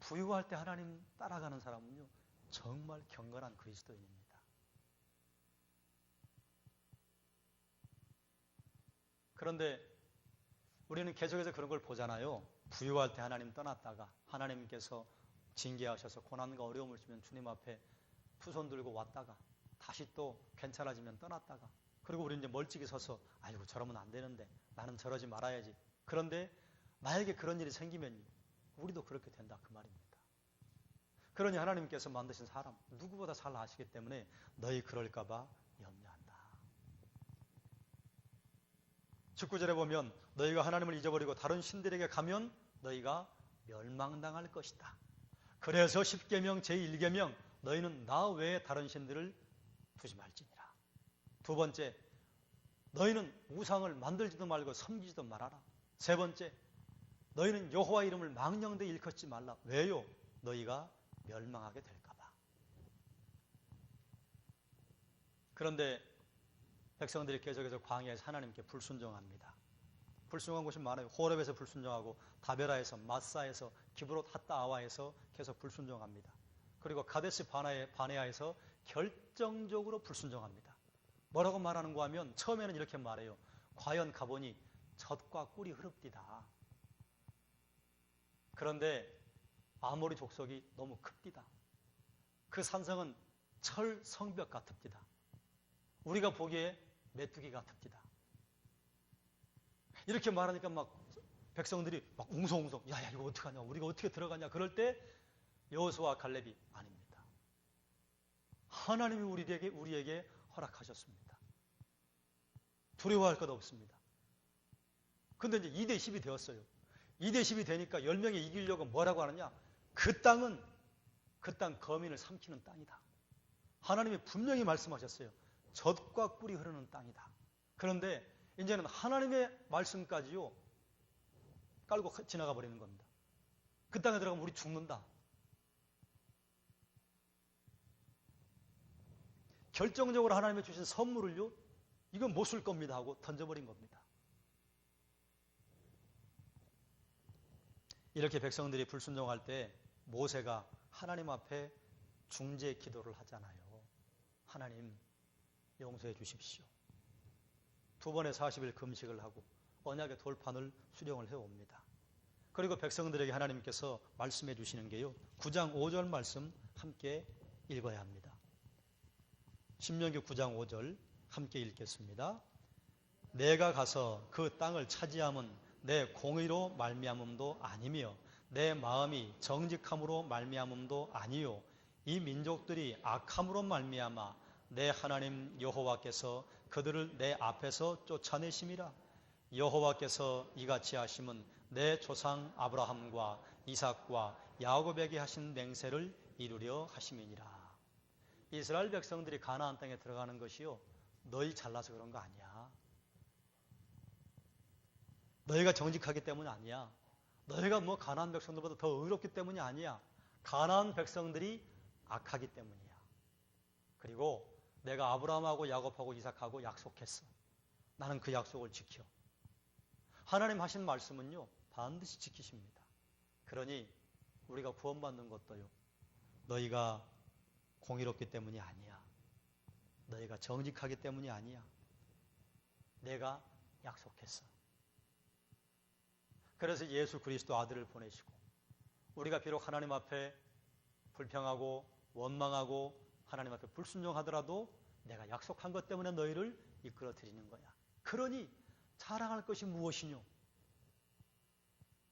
S1: 부유할 때 하나님 따라가는 사람은요 정말 경건한 그리스도인입니다. 그런데 우리는 계속해서 그런 걸 보잖아요. 부유할 때 하나님 떠났다가 하나님께서 징계하셔서 고난과 어려움을 주면 주님 앞에 두 손 들고 왔다가 다시 또 괜찮아지면 떠났다가 그리고 우리는 이제 멀찍이 서서 아이고 저러면 안 되는데 나는 저러지 말아야지. 그런데 만약에 그런 일이 생기면 우리도 그렇게 된다 그 말입니다. 그러니 하나님께서 만드신 사람 누구보다 잘 아시기 때문에 너희 그럴까 봐 염려한다. 19절에 보면 너희가 하나님을 잊어버리고 다른 신들에게 가면 너희가 멸망당할 것이다. 그래서 10계명 제1계명 너희는 나 외에 다른 신들을 두지 말지니라. 두 번째, 너희는 우상을 만들지도 말고 섬기지도 말아라. 세 번째, 너희는 여호와 이름을 망령되이 일컫지 말라. 왜요? 너희가 멸망하게 될까 봐. 그런데 백성들이 계속해서 광야에서 하나님께 불순종합니다. 불순종한 곳이 많아요. 호렙에서 불순종하고 다베라에서 마사에서 기브롯 핫다아와에서 계속 불순종합니다. 그리고 카데스 바네아에서 결정적으로 불순종합니다. 뭐라고 말하는가 하면 처음에는 이렇게 말해요. 과연 가보니 젖과 꿀이 흐릅디다. 그런데 아모리 족속이 너무 큽디다. 그 산성은 철 성벽 같읍디다. 우리가 보기에 메뚜기 같읍디다. 이렇게 말하니까 막 백성들이 막 웅성웅성 야야 이거 어떡하냐 우리가 어떻게 들어가냐 그럴 때 여호수아와 갈렙이 아닙니다. 하나님이 우리에게 허락하셨습니다. 두려워할 것 없습니다. 근데 이제 2대 10이 되었어요. 2대 10이 되니까 10명이 이기려고 뭐라고 하느냐? 그 땅은 그 땅 거민을 삼키는 땅이다. 하나님이 분명히 말씀하셨어요. 젖과 꿀이 흐르는 땅이다. 그런데 이제는 하나님의 말씀까지요 깔고 지나가 버리는 겁니다. 그 땅에 들어가면 우리 죽는다. 결정적으로 하나님이 주신 선물을요 이건 못 쓸 겁니다 하고 던져버린 겁니다. 이렇게 백성들이 불순종할 때 모세가 하나님 앞에 중재 기도를 하잖아요. 하나님 용서해 주십시오. 2번의 40일 금식을 하고 언약의 돌판을 수령을 해옵니다. 그리고 백성들에게 하나님께서 말씀해 주시는 게요. 9장 5절 말씀 함께 읽어야 합니다. 신명기 9장 5절 함께 읽겠습니다. 내가 가서 그 땅을 차지함은 내 공의로 말미암음도 아니며 내 마음이 정직함으로 말미암음도 아니요 이 민족들이 악함으로 말미암아 내 하나님 여호와께서 그들을 내 앞에서 쫓아내심이라. 여호와께서 이같이 하심은 내 조상 아브라함과 이삭과 야곱에게 하신 맹세를 이루려 하심이니라. 이스라엘 백성들이 가나안 땅에 들어가는 것이요 너희 잘나서 그런 거 아니야. 너희가 정직하기 때문이 아니야. 너희가 뭐 가나안 백성들보다 더 의롭기 때문이 아니야. 가나안 백성들이 악하기 때문이야. 그리고 내가 아브라함하고 야곱하고 이삭하고 약속했어. 나는 그 약속을 지켜. 하나님 하신 말씀은요 반드시 지키십니다. 그러니 우리가 구원받는 것도요 너희가 공의롭기 때문이 아니야. 너희가 정직하기 때문이 아니야. 내가 약속했어. 그래서 예수 그리스도 아들을 보내시고 우리가 비록 하나님 앞에 불평하고 원망하고 하나님 앞에 불순종하더라도 내가 약속한 것 때문에 너희를 이끌어 드리는 거야. 그러니 자랑할 것이 무엇이뇨?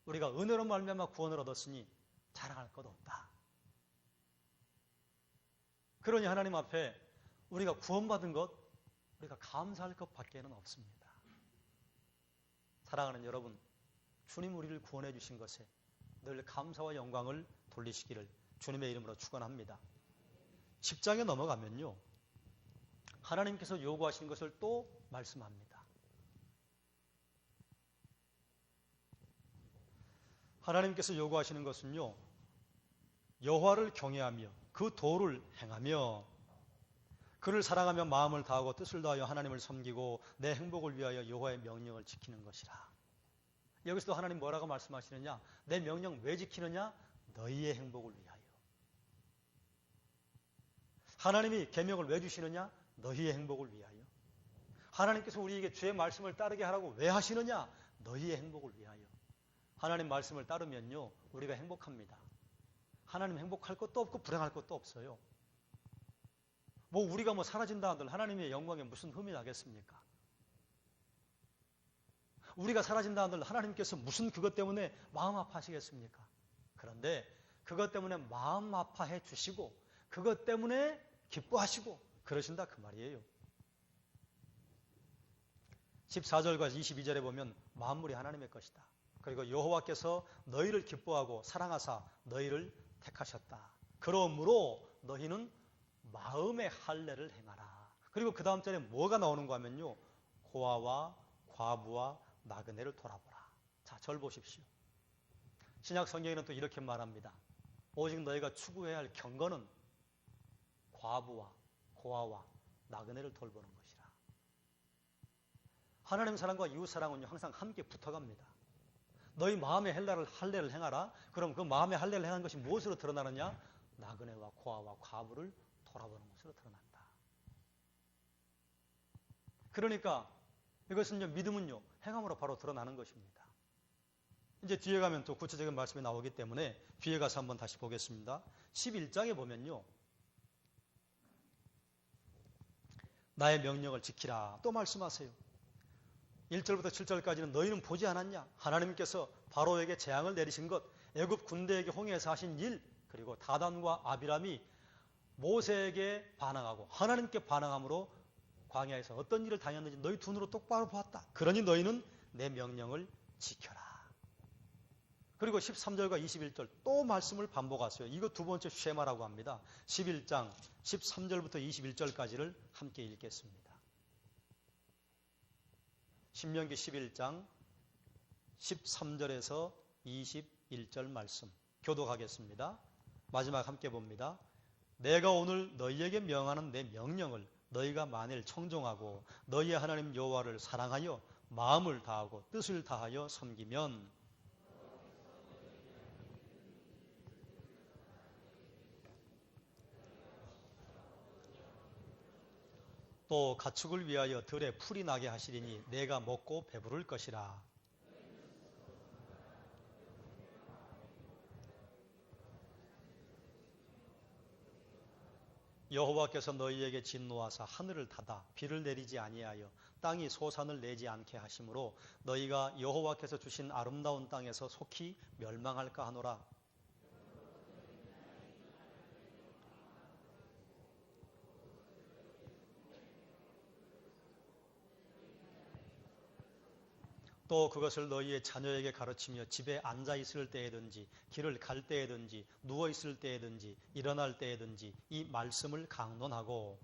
S1: 우리가 은혜로 말미암아 구원을 얻었으니 자랑할 것 없다. 그러니 하나님 앞에 우리가 구원받은 것, 우리가 감사할 것밖에는 없습니다. 사랑하는 여러분, 주님 우리를 구원해 주신 것에 늘 감사와 영광을 돌리시기를 주님의 이름으로 축원합니다. 10장에 넘어가면요, 하나님께서 요구하시는 것을 또 말씀합니다. 하나님께서 요구하시는 것은요, 여호와를 경외하며 그 도를 행하며 그를 사랑하며 마음을 다하고 뜻을 다하여 하나님을 섬기고 내 행복을 위하여 여호와의 명령을 지키는 것이라. 여기서도 하나님 뭐라고 말씀하시느냐? 내 명령 왜 지키느냐? 너희의 행복을 위하여. 하나님이 계명을 왜 주시느냐? 너희의 행복을 위하여. 하나님께서 우리에게 주의 말씀을 따르게 하라고 왜 하시느냐? 너희의 행복을 위하여. 하나님 말씀을 따르면요, 우리가 행복합니다. 하나님 행복할 것도 없고 불행할 것도 없어요. 우리가 사라진다 한들 하나님의 영광에 무슨 흠이 나겠습니까? 우리가 사라진다 한들 하나님께서 무슨 그것 때문에 마음 아파하시겠습니까? 그런데 그것 때문에 마음 아파해 주시고 그것 때문에 기뻐하시고 그러신다 그 말이에요. 14절과 22절에 보면 만물이 하나님의 것이다. 그리고 여호와께서 너희를 기뻐하고 사랑하사 너희를 택하셨다. 그러므로 너희는 마음의 할례를 행하라. 그리고 그 다음 절에 뭐가 나오는가 하면요, 고아와 과부와 나그네를 돌아보라. 자, 절 보십시오. 신약 성경에는 또 이렇게 말합니다. 오직 너희가 추구해야 할 경건은 과부와 고아와 나그네를 돌보는 것이라. 하나님 사랑과 이웃 사랑은요, 항상 함께 붙어갑니다. 너희 마음의 할례를 행하라. 그럼 그 마음의 할례를 행한 것이 무엇으로 드러나느냐? 나그네와 고아와 과부를 돌아보는 것으로 드러난다. 그러니까 이것은 믿음은요, 행함으로 바로 드러나는 것입니다. 이제 뒤에 가면 또 구체적인 말씀이 나오기 때문에 뒤에 가서 한번 다시 보겠습니다. 11장에 보면요, 나의 명령을 지키라 또 말씀하세요. 1절부터 7절까지는 너희는 보지 않았냐? 하나님께서 바로에게 재앙을 내리신 것, 애굽 군대에게 홍해에서 하신 일, 그리고 다단과 아비람이 모세에게 반항하고 하나님께 반항함으로 광야에서 어떤 일을 당했는지 너희 두 눈으로 똑바로 보았다. 그러니 너희는 내 명령을 지켜라. 그리고 13절과 21절 또 말씀을 반복하세요. 이거 두 번째 쉐마라고 합니다. 11장 13절부터 21절까지를 함께 읽겠습니다. 신명기 11장 13절에서 21절 말씀 교독하겠습니다. 마지막 함께 봅니다. 내가 오늘 너희에게 명하는 내 명령을 너희가 만일 청종하고 너희의 하나님 여호와를 사랑하여 마음을 다하고 뜻을 다하여 섬기면 또 가축을 위하여 들에 풀이 나게 하시리니 내가 먹고 배부를 것이라. 여호와께서 너희에게 진노하사 하늘을 닫아 비를 내리지 아니하여 땅이 소산을 내지 않게 하심으로 너희가 여호와께서 주신 아름다운 땅에서 속히 멸망할까 하노라. 또 그것을 너희의 자녀에게 가르치며 집에 앉아 있을 때에든지 길을 갈 때에든지 누워 있을 때에든지 일어날 때에든지 이 말씀을 강론하고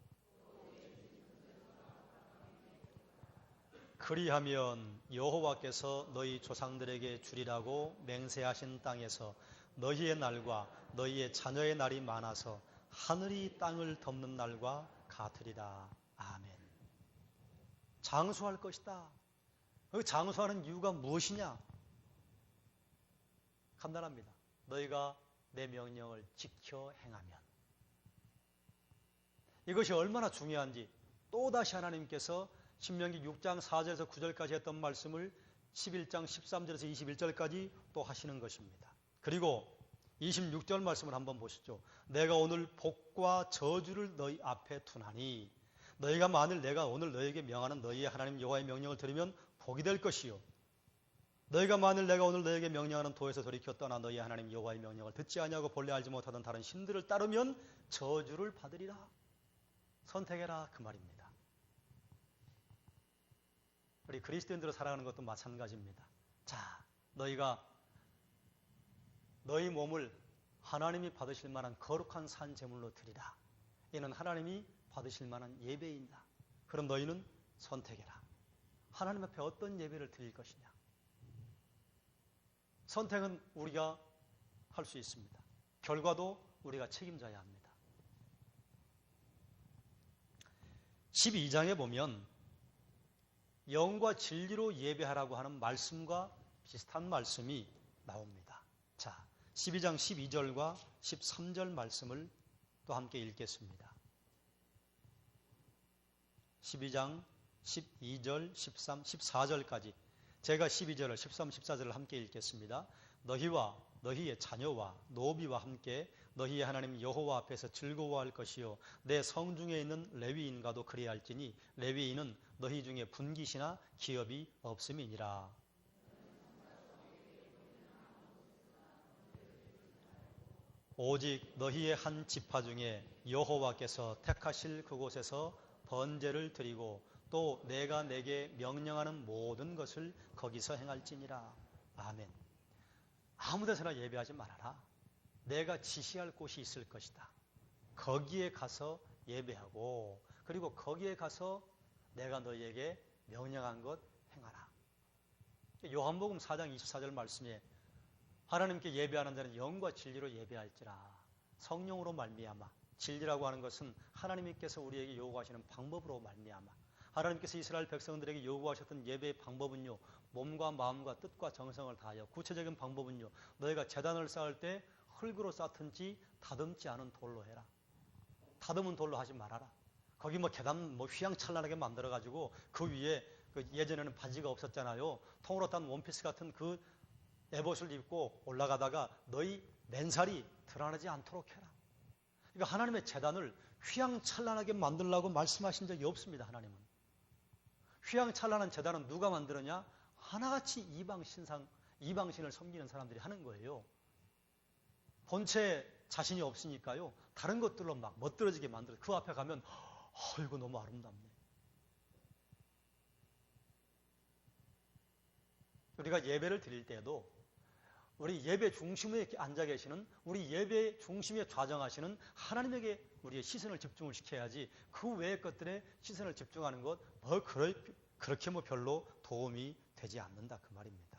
S1: 그리하면 여호와께서 너희 조상들에게 주리라고 맹세하신 땅에서 너희의 날과 너희의 자녀의 날이 많아서 하늘이 땅을 덮는 날과 같으리라. 아멘. 장수할 것이다. 그 장수하는 이유가 무엇이냐? 간단합니다. 너희가 내 명령을 지켜 행하면. 이것이 얼마나 중요한지 또다시 하나님께서 신명기 6장 4절에서 9절까지 했던 말씀을 11장 13절에서 21절까지 또 하시는 것입니다. 그리고 26절 말씀을 한번 보시죠. 내가 오늘 복과 저주를 너희 앞에 두나니 너희가 만일 내가 오늘 너희에게 명하는 너희의 하나님 여호와의 명령을 들으면 복이 될 것이요 너희가 만일 내가 오늘 너희에게 명령하는 도에서 돌이켜 떠나 너희 하나님 여호와의 명령을 듣지 아니하고 본래 알지 못하던 다른 신들을 따르면 저주를 받으리라. 선택해라 그 말입니다. 우리 그리스도인들을 살아가는 것도 마찬가지입니다. 자, 너희가 너희 몸을 하나님이 받으실 만한 거룩한 산 제물로 드리라. 이는 하나님이 받으실 만한 예배이다. 그럼 너희는 선택해라. 하나님 앞에 어떤 예배를 드릴 것이냐. 선택은 우리가 할 수 있습니다. 결과도 우리가 책임져야 합니다. 12장에 보면 영과 진리로 예배하라고 하는 말씀과 비슷한 말씀이 나옵니다. 자, 12장 12절과 13절 말씀을 또 함께 읽겠습니다. 12장 12절, 13, 14절까지 제가 12절을 13, 14절을 함께 읽겠습니다. 너희와 너희의 자녀와 노비와 함께 너희의 하나님 여호와 앞에서 즐거워할 것이요 내 성중에 있는 레위인과도 그리할지니 레위인은 너희 중에 분깃이나 기업이 없음이니라. 오직 너희의 한 지파 중에 여호와께서 택하실 그곳에서 번제를 드리고 또 내가 내게 명령하는 모든 것을 거기서 행할지니라. 아멘. 아무 데서나 예배하지 말아라. 내가 지시할 곳이 있을 것이다. 거기에 가서 예배하고 그리고 거기에 가서 내가 너희에게 명령한 것 행하라. 요한복음 4장 24절 말씀에 하나님께 예배하는 자는 영과 진리로 예배할지라. 성령으로 말미암아. 진리라고 하는 것은 하나님께서 우리에게 요구하시는 방법으로 말미암아. 하나님께서 이스라엘 백성들에게 요구하셨던 예배의 방법은요, 몸과 마음과 뜻과 정성을 다하여. 구체적인 방법은요, 너희가 제단을 쌓을 때 흙으로 쌓든지 다듬지 않은 돌로 해라. 다듬은 돌로 하지 말아라. 거기 계단 휘황찬란하게 만들어가지고 그 위에 예전에는 바지가 없었잖아요. 통으로 딴 원피스 같은 그 에봇을 입고 올라가다가 너희 맨살이 드러나지 않도록 해라. 그러니까 하나님의 제단을 휘황찬란하게 만들라고 말씀하신 적이 없습니다. 하나님은. 휘황찬란한 제단은 누가 만들었냐? 하나같이 이방신을 섬기는 사람들이 하는 거예요. 본체 자신이 없으니까요. 다른 것들로 막 멋들어지게 만들어. 그 앞에 가면 이거 너무 아름답네. 우리가 예배를 드릴 때에도 우리 예배 중심에 앉아 계시는, 우리 예배 중심에 좌정하시는 하나님에게 우리의 시선을 집중을 시켜야지 그 외의 것들에 시선을 집중하는 것 그렇게 별로 도움이 되지 않는다 그 말입니다.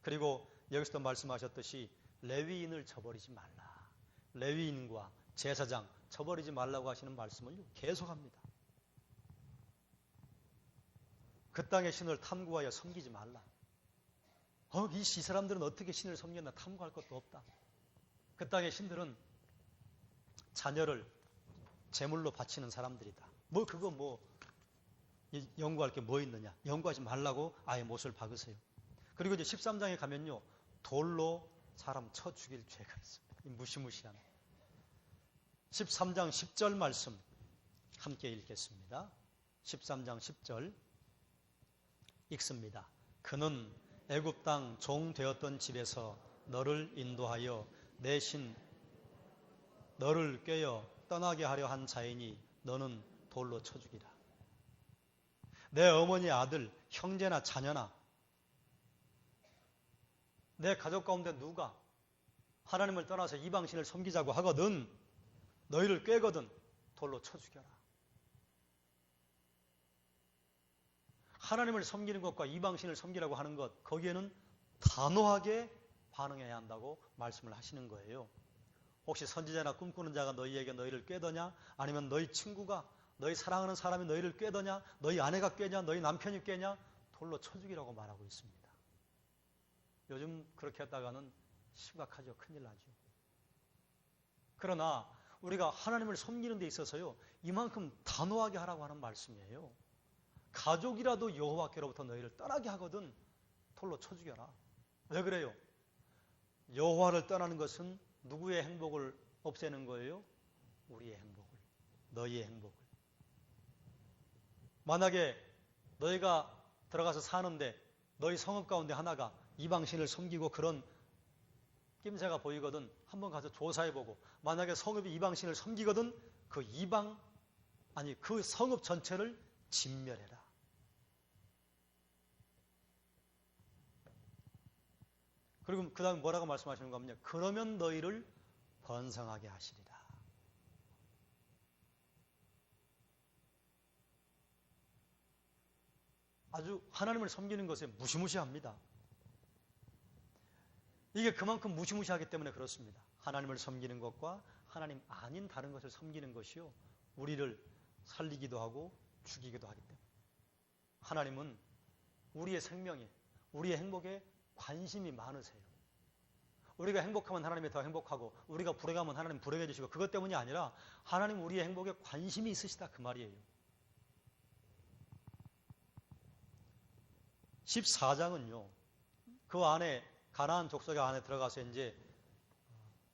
S1: 그리고 여기서도 말씀하셨듯이 레위인을 저버리지 말라. 레위인과 제사장 저버리지 말라고 하시는 말씀을 계속합니다. 그 땅의 신을 탐구하여 섬기지 말라. 이 사람들은 어떻게 신을 섬겼나 탐구할 것도 없다. 그 땅의 신들은 자녀를 제물로 바치는 사람들이다. 연구할 게 뭐 있느냐. 연구하지 말라고 아예 못을 박으세요. 그리고 이제 13장에 가면요. 돌로 사람 쳐 죽일 죄가 있습니다. 이 무시무시한. 13장 10절 말씀 함께 읽겠습니다. 13장 10절 읽습니다. 그는 애굽 땅 종 되었던 집에서 너를 인도하여 내 신 너를 꿰어 떠나게 하려 한 자이니 너는 돌로 쳐 죽이라. 내 어머니 아들, 형제나 자녀나 내 가족 가운데 누가 하나님을 떠나서 이방신을 섬기자고 하거든 너희를 꿰거든 돌로 쳐 죽여라. 하나님을 섬기는 것과 이방신을 섬기라고 하는 것 거기에는 단호하게 반응해야 한다고 말씀을 하시는 거예요. 혹시 선지자나 꿈꾸는 자가 너희에게 너희를 꿰더냐? 아니면 너희 친구가 너희 사랑하는 사람이 너희를 꿰더냐? 너희 아내가 꿰냐? 너희 남편이 꿰냐? 돌로 쳐 죽이라고 말하고 있습니다. 요즘 그렇게 했다가는 심각하죠. 큰일 나죠. 그러나 우리가 하나님을 섬기는 데 있어서요. 이만큼 단호하게 하라고 하는 말씀이에요. 가족이라도 여호와께로부터 너희를 떠나게 하거든 돌로 쳐 죽여라. 왜 그래요? 여호와를 떠나는 것은 누구의 행복을 없애는 거예요? 우리의 행복을, 너희의 행복을. 만약에 너희가 들어가서 사는데 너희 성읍 가운데 하나가 이방신을 섬기고 그런 낌새가 보이거든 한번 가서 조사해보고 만약에 성읍이 이방신을 섬기거든 그 성읍 전체를 진멸해라. 그리고 그 다음에 뭐라고 말씀하시는가 하면요. 그러면 너희를 번성하게 하시리라. 아주 하나님을 섬기는 것에 무시무시합니다. 이게 그만큼 무시무시하기 때문에 그렇습니다. 하나님을 섬기는 것과 하나님 아닌 다른 것을 섬기는 것이요. 우리를 살리기도 하고 죽이기도 하기 때문에. 하나님은 우리의 생명에, 우리의 행복에 관심이 많으세요. 우리가 행복하면 하나님이 더 행복하고 우리가 불행하면 하나님 불행해 주시고 그것 때문이 아니라 하나님 우리의 행복에 관심이 있으시다 그 말이에요. 14장은요. 그 안에 가나안 족속의 안에 들어가서 이제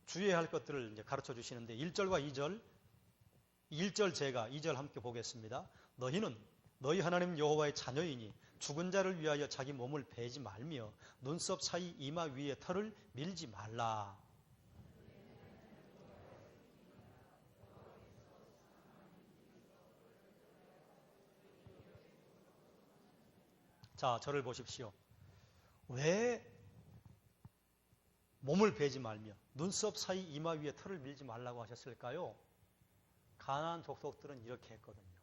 S1: 주의해야 할 것들을 이제 가르쳐 주시는데 1절과 2절, 1절 제가 2절 함께 보겠습니다. 너희는 너희 하나님 여호와의 자녀이니 죽은 자를 위하여 자기 몸을 베지 말며 눈썹 사이 이마 위에 털을 밀지 말라. 자, 저를 보십시오. 왜 몸을 베지 말며 눈썹 사이 이마 위에 털을 밀지 말라고 하셨을까요? 가나안 족속들은 이렇게 했거든요.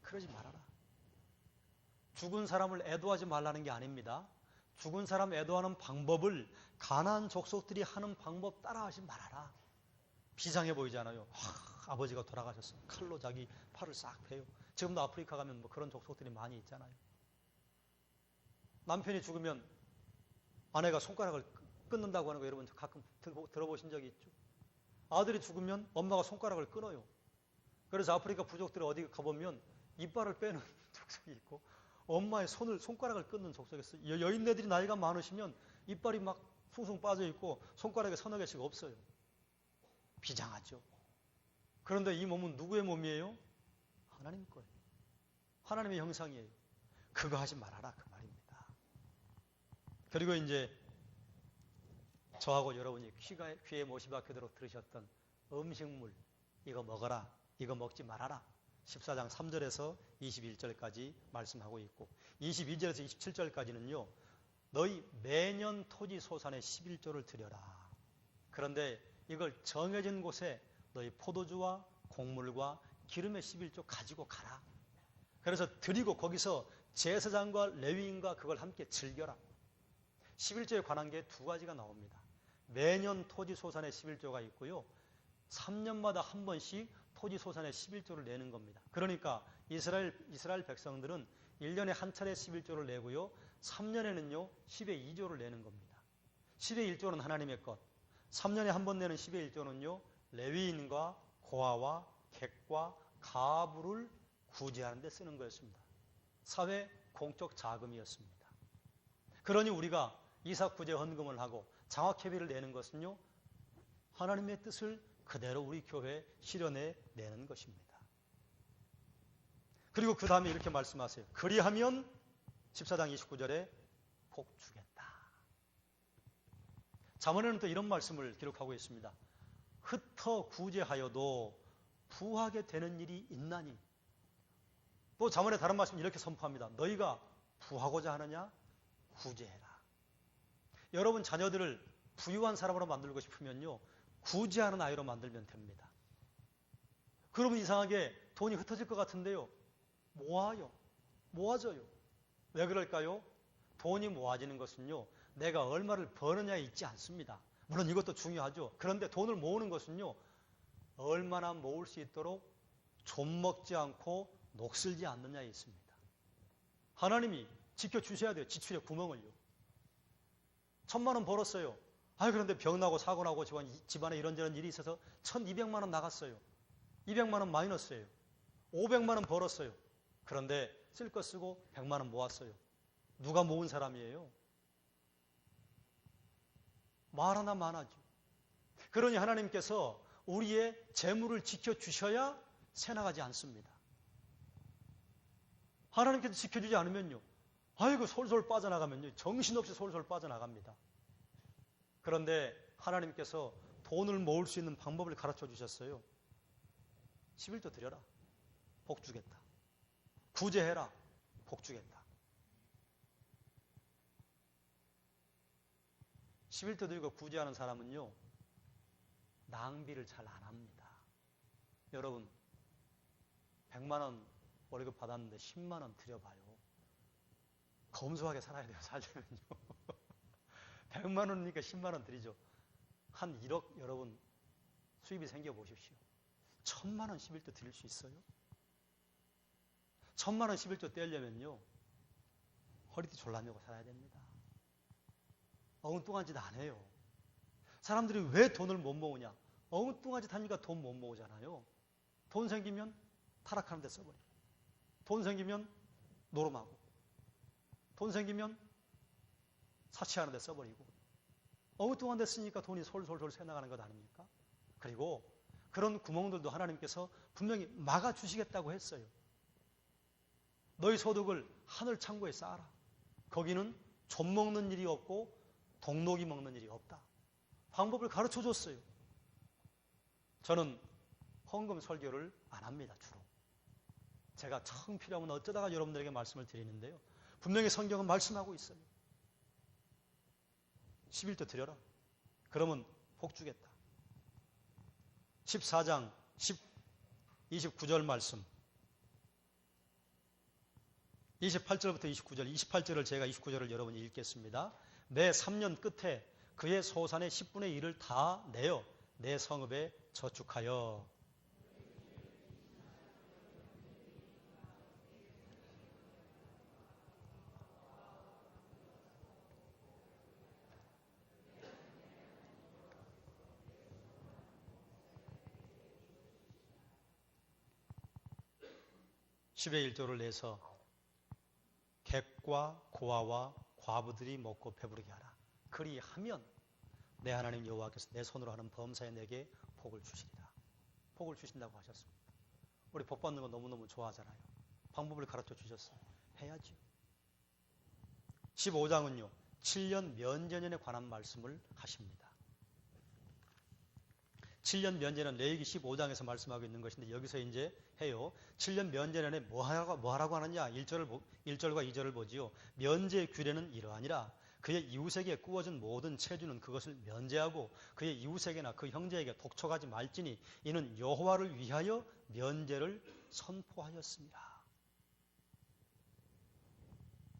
S1: 그러지 말아라. 죽은 사람을 애도하지 말라는 게 아닙니다. 죽은 사람 애도하는 방법을 가나안 족속들이 하는 방법 따라하지 말아라. 비장해 보이잖아요. 아버지가 돌아가셨어. 칼로 자기 팔을 싹 베요. 지금도 아프리카 가면 뭐 그런 족속들이 많이 있잖아요. 남편이 죽으면 아내가 손가락을 끊는다고 하는 거 여러분 가끔 들어보신 적이 있죠. 아들이 죽으면 엄마가 손가락을 끊어요. 그래서 아프리카 부족들이 어디 가보면 이빨을 빼는 족속이 있고 엄마의 손가락을 끊는 족속이 있어요. 여인네들이 나이가 많으시면 이빨이 막 숭숭 빠져 있고 손가락에 서너 개씩 없어요. 비장하죠. 그런데 이 몸은 누구의 몸이에요? 하나님 거예요. 하나님의 형상이에요. 그거 하지 말아라 그 말입니다. 그리고 이제 저하고 여러분이 귀에 못이 박히도록 들으셨던 음식물 이거 먹어라 이거 먹지 말아라 14장 3절에서 21절까지 말씀하고 있고 22절에서 27절까지는요. 너희 매년 토지 소산의 11조를 드려라. 그런데 이걸 정해진 곳에 너희 포도주와 곡물과 기름의 11조 가지고 가라. 그래서 드리고 거기서 제사장과 레위인과 그걸 함께 즐겨라. 11조에 관한 게 두 가지가 나옵니다. 매년 토지 소산의 11조가 있고요. 3년마다 한 번씩 토지 소산의 11조를 내는 겁니다. 그러니까 이스라엘 백성들은 1년에 한 차례 11조를 내고요. 3년에는요. 10의 2조를 내는 겁니다. 10의 1조는 하나님의 것. 3년에 한 번 내는 10의 1조는요. 레위인과 고아와 객과 가부를 구제하는 데 쓰는 거였습니다. 사회 공적 자금이었습니다. 그러니 우리가 이삭 구제 헌금을 하고 장학회비를 내는 것은요. 하나님의 뜻을 그대로 우리 교회에 실현해 내는 것입니다. 그리고 그 다음에 이렇게 말씀하세요. 그리하면 14장 29절에 복 주겠다. 잠언에는 또 이런 말씀을 기록하고 있습니다. 흩어 구제하여도 부하게 되는 일이 있나니. 또 잠언의 다른 말씀은 이렇게 선포합니다. 너희가 부하고자 하느냐? 구제해라. 여러분 자녀들을 부유한 사람으로 만들고 싶으면요. 구제하는 아이로 만들면 됩니다. 그러면 이상하게 돈이 흩어질 것 같은데요. 모아요. 모아져요. 왜 그럴까요? 돈이 모아지는 것은요. 내가 얼마를 버느냐에 있지 않습니다. 물론 이것도 중요하죠. 그런데 돈을 모으는 것은요. 얼마나 모을 수 있도록 좀먹지 않고 녹슬지 않느냐에 있습니다. 하나님이 지켜주셔야 돼요. 지출의 구멍을요. 1,000만 원 벌었어요. 그런데 병나고 사고나고 집안에 이런저런 일이 있어서 1,200만 원 나갔어요. 200만 원 마이너스예요. 500만 원 벌었어요. 그런데 쓸 거 쓰고 100만 원 모았어요. 누가 모은 사람이에요? 말 하나 많아죠. 그러니 하나님께서 우리의 재물을 지켜주셔야 새나가지 않습니다. 하나님께서 지켜주지 않으면요. 아이고 솔솔 빠져나가면요. 정신없이 솔솔 빠져나갑니다. 그런데 하나님께서 돈을 모을 수 있는 방법을 가르쳐 주셨어요. 11조 드려라. 복 주겠다. 구제해라. 복 주겠다. 11조 드리고 구제하는 사람은요. 낭비를 잘 안 합니다. 여러분 100만 원 월급 받았는데 10만 원 드려봐요. 검소하게 살아야 돼요. 살려면요. 100만 원이니까 10만 원 드리죠. 한 1억 여러분 수입이 생겨보십시오. 1,000만 원 11조 드릴 수 있어요? 1,000만 원 11조 떼려면요. 허리띠 졸라매고 살아야 됩니다. 엉뚱한 짓 안 해요. 사람들이 왜 돈을 못 모으냐? 엉뚱한 짓 하니까 돈 못 모으잖아요. 돈 생기면 타락하는 데 써버려요. 돈 생기면 노름하고. 돈 생기면 사치하는 데 써버리고 엉뚱한 데 쓰니까 돈이 솔솔솔 새나가는 것 아닙니까? 그리고 그런 구멍들도 하나님께서 분명히 막아주시겠다고 했어요. 너희 소득을 하늘 창고에 쌓아라. 거기는 좀 먹는 일이 없고 동록이 먹는 일이 없다. 방법을 가르쳐 줬어요. 저는 헌금 설교를 안 합니다. 주로. 제가 청 필요하면 어쩌다가 여러분들에게 말씀을 드리는데요. 분명히 성경은 말씀하고 있어요. 11조 드려라. 그러면 복 주겠다. 14장 29절 말씀. 28절부터 29절, 28절을 제가 29절을 여러분이 읽겠습니다. 내 3년 끝에 그의 소산의 10분의 1을 다 내어 내 성읍에 저축하여 10의 1조를 내서 객과 고아와 과부들이 먹고 배부르게 하라. 그리하면 내 하나님 여호와께서 내 손으로 하는 범사에 내게 복을 주시리라. 복을 주신다고 하셨습니다. 우리 복 받는 거 너무너무 좋아하잖아요. 방법을 가르쳐 주셨어요. 해야죠. 15장은요. 7년 면제년에 관한 말씀을 하십니다. 7년 면제는 레위기 15장에서 말씀하고 있는 것인데 여기서 이제 해요. 7년 면제년에 뭐 하라고 하느냐? 1절과 2절을 보지요. 면제의 규례는 이러하니라. 그의 이웃에게 꾸어진 모든 체주는 그것을 면제하고 그의 이웃에게나 그 형제에게 독촉하지 말지니 이는 여호와를 위하여 면제를 선포하였습니다.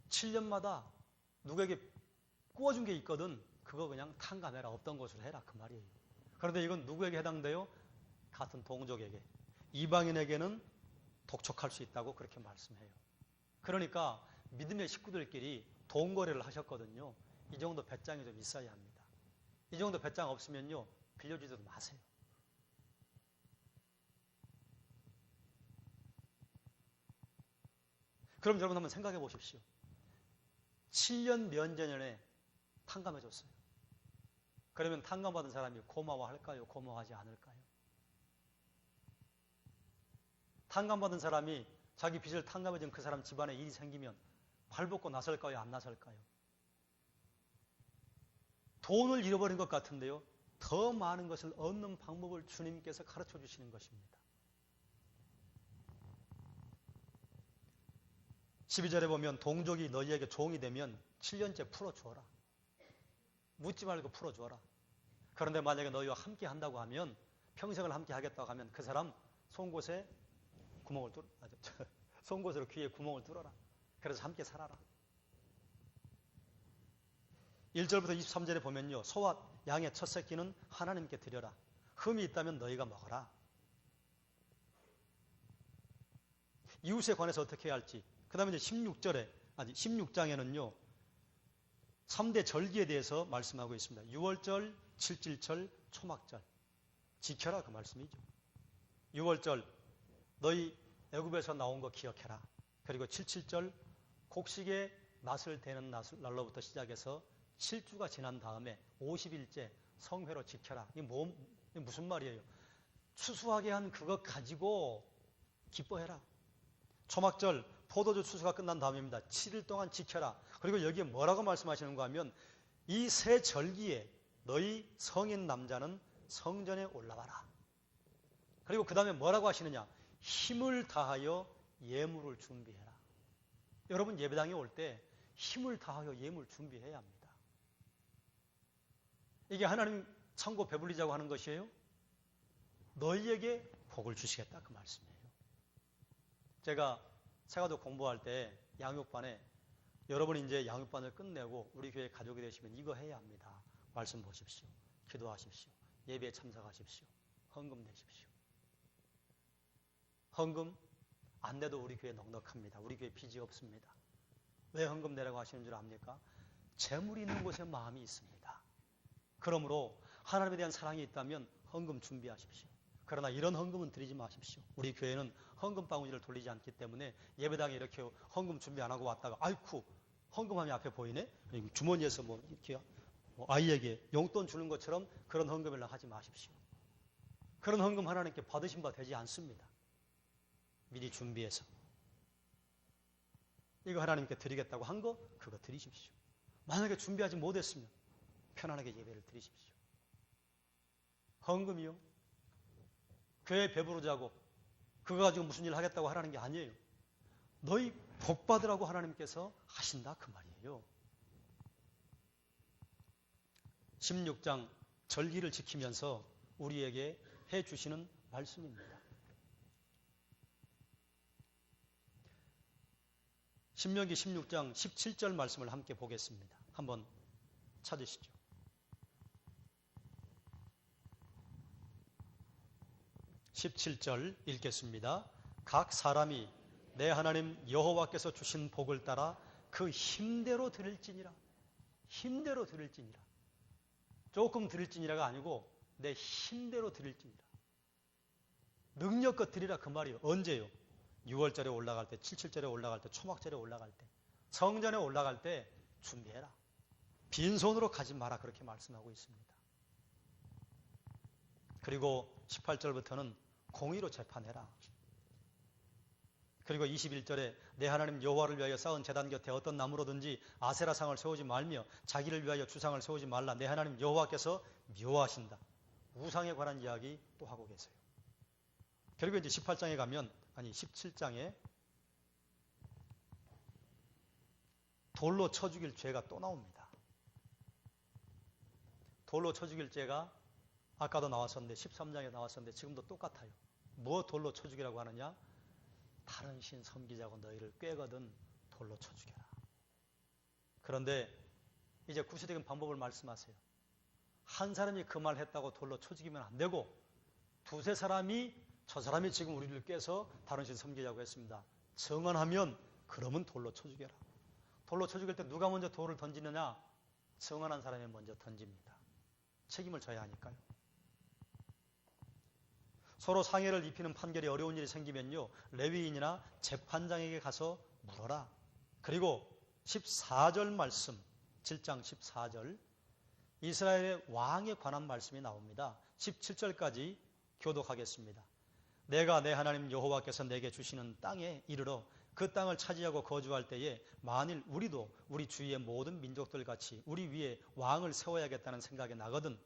S1: 7년마다 누구에게 꾸어준 게 있거든 그거 그냥 탕감해라. 없던 것으로 해라. 그 말이에요. 그런데 이건 누구에게 해당돼요? 같은 동족에게. 이방인에게는 독촉할 수 있다고 그렇게 말씀해요. 그러니까 믿음의 식구들끼리 돈거래를 하셨거든요. 이 정도 배짱이 좀 있어야 합니다. 이 정도 배짱 없으면요. 빌려주지도 마세요. 그럼 여러분 한번 생각해 보십시오. 7년 면제년에 탕감해 줬어요. 그러면 탕감받은 사람이 고마워할까요? 고마워하지 않을까요? 탕감받은 사람이 자기 빚을 탕감해준 그 사람 집안에 일이 생기면 발벗고 나설까요? 안 나설까요? 돈을 잃어버린 것 같은데요. 더 많은 것을 얻는 방법을 주님께서 가르쳐 주시는 것입니다. 12절에 보면 동족이 너희에게 종이 되면 7년째 풀어주어라. 묻지 말고 풀어주어라. 그런데 만약에 너희와 함께 한다고 하면 평생을 함께 하겠다고 하면 그 사람 송곳에 구멍을 송곳으로 귀에 구멍을 뚫어라. 그래서 함께 살아라. 1절부터 23절에 보면요. 소와 양의 첫 새끼는 하나님께 드려라. 흠이 있다면 너희가 먹어라. 이웃에 관해서 어떻게 해야 할지. 그 다음에 이제 16장에는요. 3대 절기에 대해서 말씀하고 있습니다. 6월절, 7.7철, 초막절. 지켜라 그 말씀이죠. 6월절 너희 애굽에서 나온 거 기억해라. 그리고 7.7절 곡식의 낫을 대는 날로부터 시작해서 7주가 지난 다음에 50일째 성회로 지켜라. 이게 무슨 말이에요? 추수하게 한 그것 가지고 기뻐해라. 초막절 포도주 추수가 끝난 다음입니다. 7일 동안 지켜라. 그리고 여기에 뭐라고 말씀하시는가 하면 이 세 절기에 너희 성인 남자는 성전에 올라와라. 그리고 그 다음에 뭐라고 하시느냐? 힘을 다하여 예물을 준비해라. 여러분 예배당에 올 때 힘을 다하여 예물 준비해야 합니다. 이게 하나님 창고 배불리자고 하는 것이에요? 너희에게 복을 주시겠다 그 말씀이에요. 제가 세가족 공부할 때 양육반에 여러분이 이제 양육반을 끝내고 우리 교회 가족이 되시면 이거 해야 합니다. 말씀 보십시오. 기도하십시오. 예배에 참석하십시오. 헌금 내십시오. 헌금 안 내도 우리 교회 넉넉합니다. 우리 교회 빚이 없습니다. 왜 헌금 내라고 하시는 줄 압니까? 재물이 있는 곳에 마음이 있습니다. 그러므로 하나님에 대한 사랑이 있다면 헌금 준비하십시오. 그러나 이런 헌금은 드리지 마십시오. 우리 교회는 헌금 바구니를 돌리지 않기 때문에 예배당에 이렇게 헌금 준비 안 하고 왔다가 아이쿠 헌금함이 앞에 보이네? 주머니에서 뭐 이렇게 아이에게 용돈 주는 것처럼 그런 헌금을 하지 마십시오. 그런 헌금 하나님께 받으신 바 되지 않습니다. 미리 준비해서. 이거 하나님께 드리겠다고 한 거, 그거 드리십시오. 만약에 준비하지 못했으면 편안하게 예배를 드리십시오. 헌금이요? 교회 배부르자고 그거 가지고 무슨 일 하겠다고 하라는 게 아니에요. 너희 복 받으라고 하나님께서 하신다 그 말이에요. 16장 절기를 지키면서 우리에게 해주시는 말씀입니다. 신명기 16장 17절 말씀을 함께 보겠습니다. 한번 찾으시죠. 17절 읽겠습니다. 각 사람이 내 하나님 여호와께서 주신 복을 따라 그 힘대로 드릴지니라. 힘대로 드릴지니라. 조금 드릴지니라가 아니고 내 힘대로 드릴지니라. 능력껏 드리라 그 말이에요. 언제요? 6월절에 올라갈 때, 77절에 올라갈 때, 초막절에 올라갈 때, 성전에 올라갈 때 준비해라. 빈손으로 가지 마라 그렇게 말씀하고 있습니다. 그리고 18절부터는 공의로 재판해라. 그리고 21절에 내 하나님 여호와를 위하여 쌓은 제단 곁에 어떤 나무로든지 아세라상을 세우지 말며 자기를 위하여 주상을 세우지 말라. 내 하나님 여호와께서 미워하신다. 우상에 관한 이야기 또 하고 계세요. 그리고 이제 18장에 가면 17장에 돌로 쳐 죽일 죄가 또 나옵니다. 돌로 쳐 죽일 죄가 아까도 나왔었는데 13장에 나왔었는데 지금도 똑같아요. 뭐 돌로 쳐 죽이라고 하느냐? 다른 신 섬기자고 너희를 꾀거든 돌로 쳐 죽여라. 그런데 이제 구체적인 방법을 말씀하세요. 한 사람이 그 말 했다고 돌로 쳐 죽이면 안 되고 두세 사람이 저 사람이 지금 우리를 꾀서 다른 신 섬기자고 했습니다. 증언하면 그러면 돌로 쳐 죽여라. 돌로 쳐 죽일 때 누가 먼저 돌을 던지느냐? 증언한 사람이 먼저 던집니다. 책임을 져야 하니까요. 서로 상해를 입히는 판결이 어려운 일이 생기면요, 레위인이나 재판장에게 가서 물어라. 그리고 14절 말씀, 7장 14절, 이스라엘의 왕에 관한 말씀이 나옵니다. 17절까지 교독하겠습니다. 내가 내 하나님 여호와께서 내게 주시는 땅에 이르러 그 땅을 차지하고 거주할 때에 만일 우리도 우리 주위의 모든 민족들 같이 우리 위에 왕을 세워야겠다는 생각이 나거든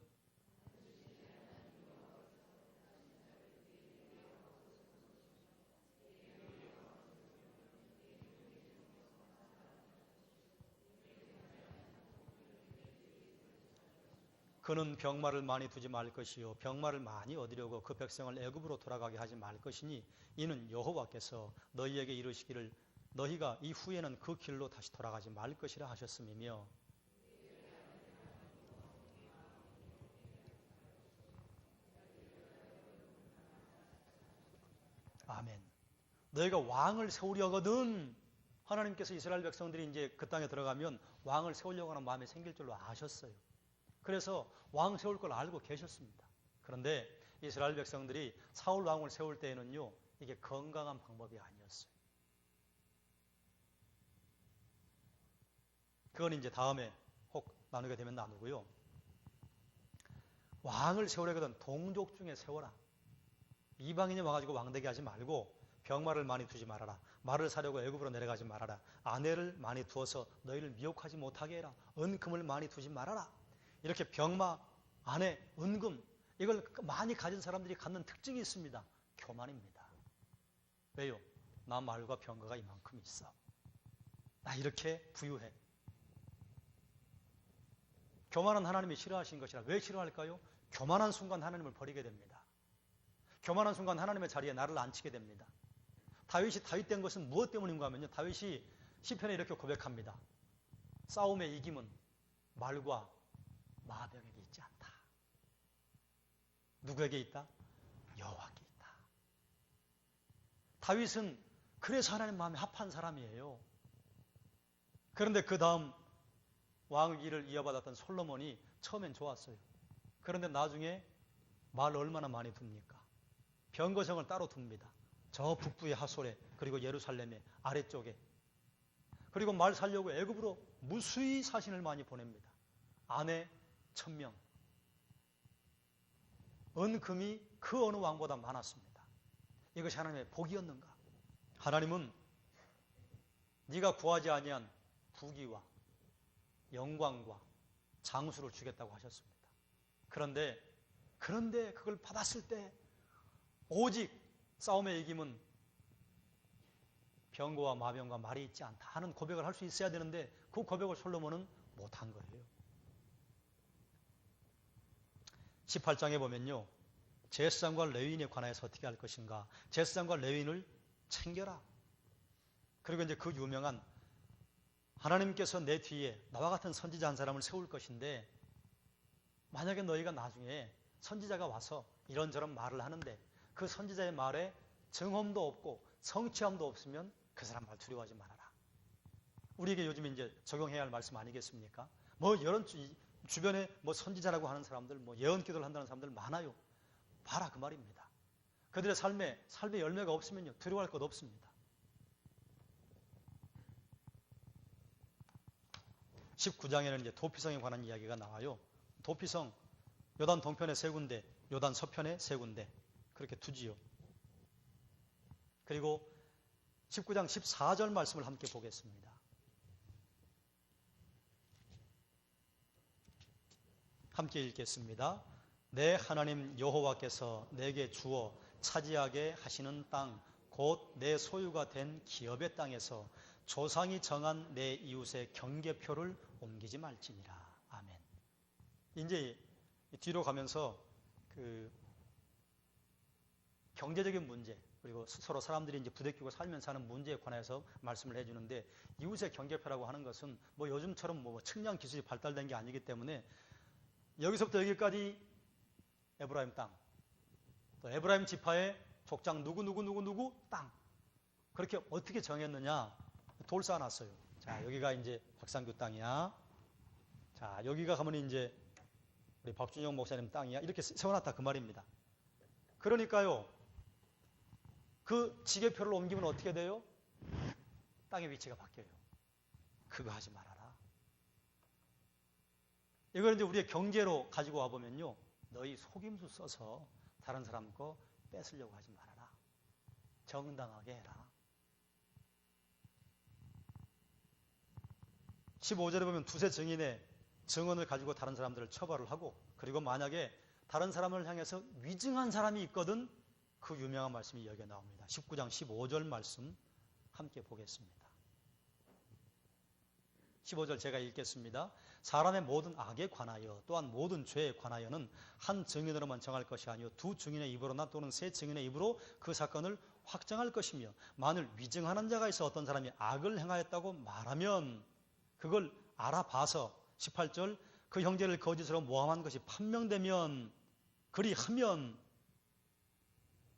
S1: 그는 병마를 많이 두지 말 것이요 병마를 많이 얻으려고 그 백성을 애굽으로 돌아가게 하지 말 것이니 이는 여호와께서 너희에게 이르시기를 너희가 이후에는 그 길로 다시 돌아가지 말 것이라 하셨음이며 아멘. 너희가 왕을 세우려거든 하나님께서 이스라엘 백성들이 이제 그 땅에 들어가면 왕을 세우려고 하는 마음이 생길 줄로 아셨어요. 그래서 왕 세울 걸 알고 계셨습니다. 그런데 이스라엘 백성들이 사울 왕을 세울 때에는요, 이게 건강한 방법이 아니었어요. 그건 이제 다음에 혹 나누게 되면 나누고요. 왕을 세우려거든 동족 중에 세워라. 이방인이 와가지고 왕되게 하지 말고 병마를 많이 두지 말아라. 말을 사려고 애굽으로 내려가지 말아라. 아내를 많이 두어서 너희를 미혹하지 못하게 해라. 은금을 많이 두지 말아라. 이렇게 병마, 아내, 은금 이걸 많이 가진 사람들이 갖는 특징이 있습니다. 교만입니다. 왜요? 나 말과 병거가 이만큼 있어. 나 이렇게 부유해. 교만한 하나님이 싫어하신 것이라. 왜 싫어할까요? 교만한 순간 하나님을 버리게 됩니다. 교만한 순간 하나님의 자리에 나를 앉히게 됩니다. 다윗이 다윗된 것은 무엇 때문인가 하면요. 다윗이 시편에 이렇게 고백합니다. 싸움의 이김은 말과 마병에게 있지 않다. 누구에게 있다? 여호와께 있다. 다윗은 그래서 하나님 마음에 합한 사람이에요. 그런데 그 다음 왕위를 이어받았던 솔로몬이 처음엔 좋았어요. 그런데 나중에 말 얼마나 많이 둡니까? 병거성을 따로 둡니다. 저 북부의 하솔에 그리고 예루살렘의 아래쪽에. 그리고 말 살려고 애굽으로 무수히 사신을 많이 보냅니다. 아내 1000명. 은금이 그 어느 왕보다 많았습니다. 이것이 하나님의 복이었는가? 하나님은 네가 구하지 아니한 부귀와 영광과 장수를 주겠다고 하셨습니다. 그런데 그걸 받았을 때 오직 싸움에 이김은 병거와 마병과 말이 있지 않다 하는 고백을 할 수 있어야 되는데 그 고백을 솔로몬은 못한 거예요. 18장에 보면요. 제사장과 레위인에 관하여서 어떻게 할 것인가. 제사장과 레위인을 챙겨라. 그리고 이제 그 유명한 하나님께서 내 뒤에 나와 같은 선지자 한 사람을 세울 것인데 만약에 너희가 나중에 선지자가 와서 이런저런 말을 하는데 그 선지자의 말에 정험도 없고 성취함도 없으면 그 사람 말 두려워하지 말아라. 우리에게 요즘 이제 적용해야 할 말씀 아니겠습니까? 뭐 이런 주변에 뭐 선지자라고 하는 사람들, 뭐 예언 기도를 한다는 사람들 많아요. 봐라 그 말입니다. 그들의 삶에 열매가 없으면요 두려워할 것 없습니다. 19장에는 이제 도피성에 관한 이야기가 나와요. 도피성 요단 동편에 3군데, 요단 서편에 3군데 그렇게 두지요. 그리고 19장 14절 말씀을 함께 보겠습니다. 함께 읽겠습니다. 내 하나님 여호와께서 내게 주어 차지하게 하시는 땅, 곧 내 소유가 된 기업의 땅에서 조상이 정한 내 이웃의 경계표를 옮기지 말지니라. 아멘. 이제 뒤로 가면서 그 경제적인 문제, 그리고 서로 사람들이 이제 부대끼고 살면서 하는 문제에 관해서 말씀을 해주는데, 이웃의 경계표라고 하는 것은 뭐 요즘처럼 뭐 측량 기술이 발달된 게 아니기 때문에 여기서부터 여기까지 에브라임 땅, 또 에브라임 지파의 족장 누구 땅, 그렇게 어떻게 정했느냐? 돌 쌓아놨어요. 자, 여기가 이제 박상규 땅이야. 자, 여기가 가면 이제 우리 박준영 목사님 땅이야. 이렇게 세워놨다 그 말입니다. 그러니까요, 그 지게표를 옮기면 어떻게 돼요? 땅의 위치가 바뀌어요. 그거 하지 말아라. 이걸 이제 우리의 경계로 가지고 와보면요, 너희 속임수 써서 다른 사람 거 뺏으려고 하지 말아라. 정당하게 해라. 15절에 보면 두세 증인의 증언을 가지고 다른 사람들을 처벌을 하고, 그리고 만약에 다른 사람을 향해서 위증한 사람이 있거든, 그 유명한 말씀이 여기에 나옵니다. 19장 15절 말씀 함께 보겠습니다. 15절 제가 읽겠습니다. 사람의 모든 악에 관하여 또한 모든 죄에 관하여는 한 증인으로만 정할 것이 아니요 두 증인의 입으로나 또는 세 증인의 입으로 그 사건을 확정할 것이며, 만일 위증하는 자가 있어 어떤 사람이 악을 행하였다고 말하면 그걸 알아봐서 18절 그 형제를 거짓으로 모함한 것이 판명되면 그리하면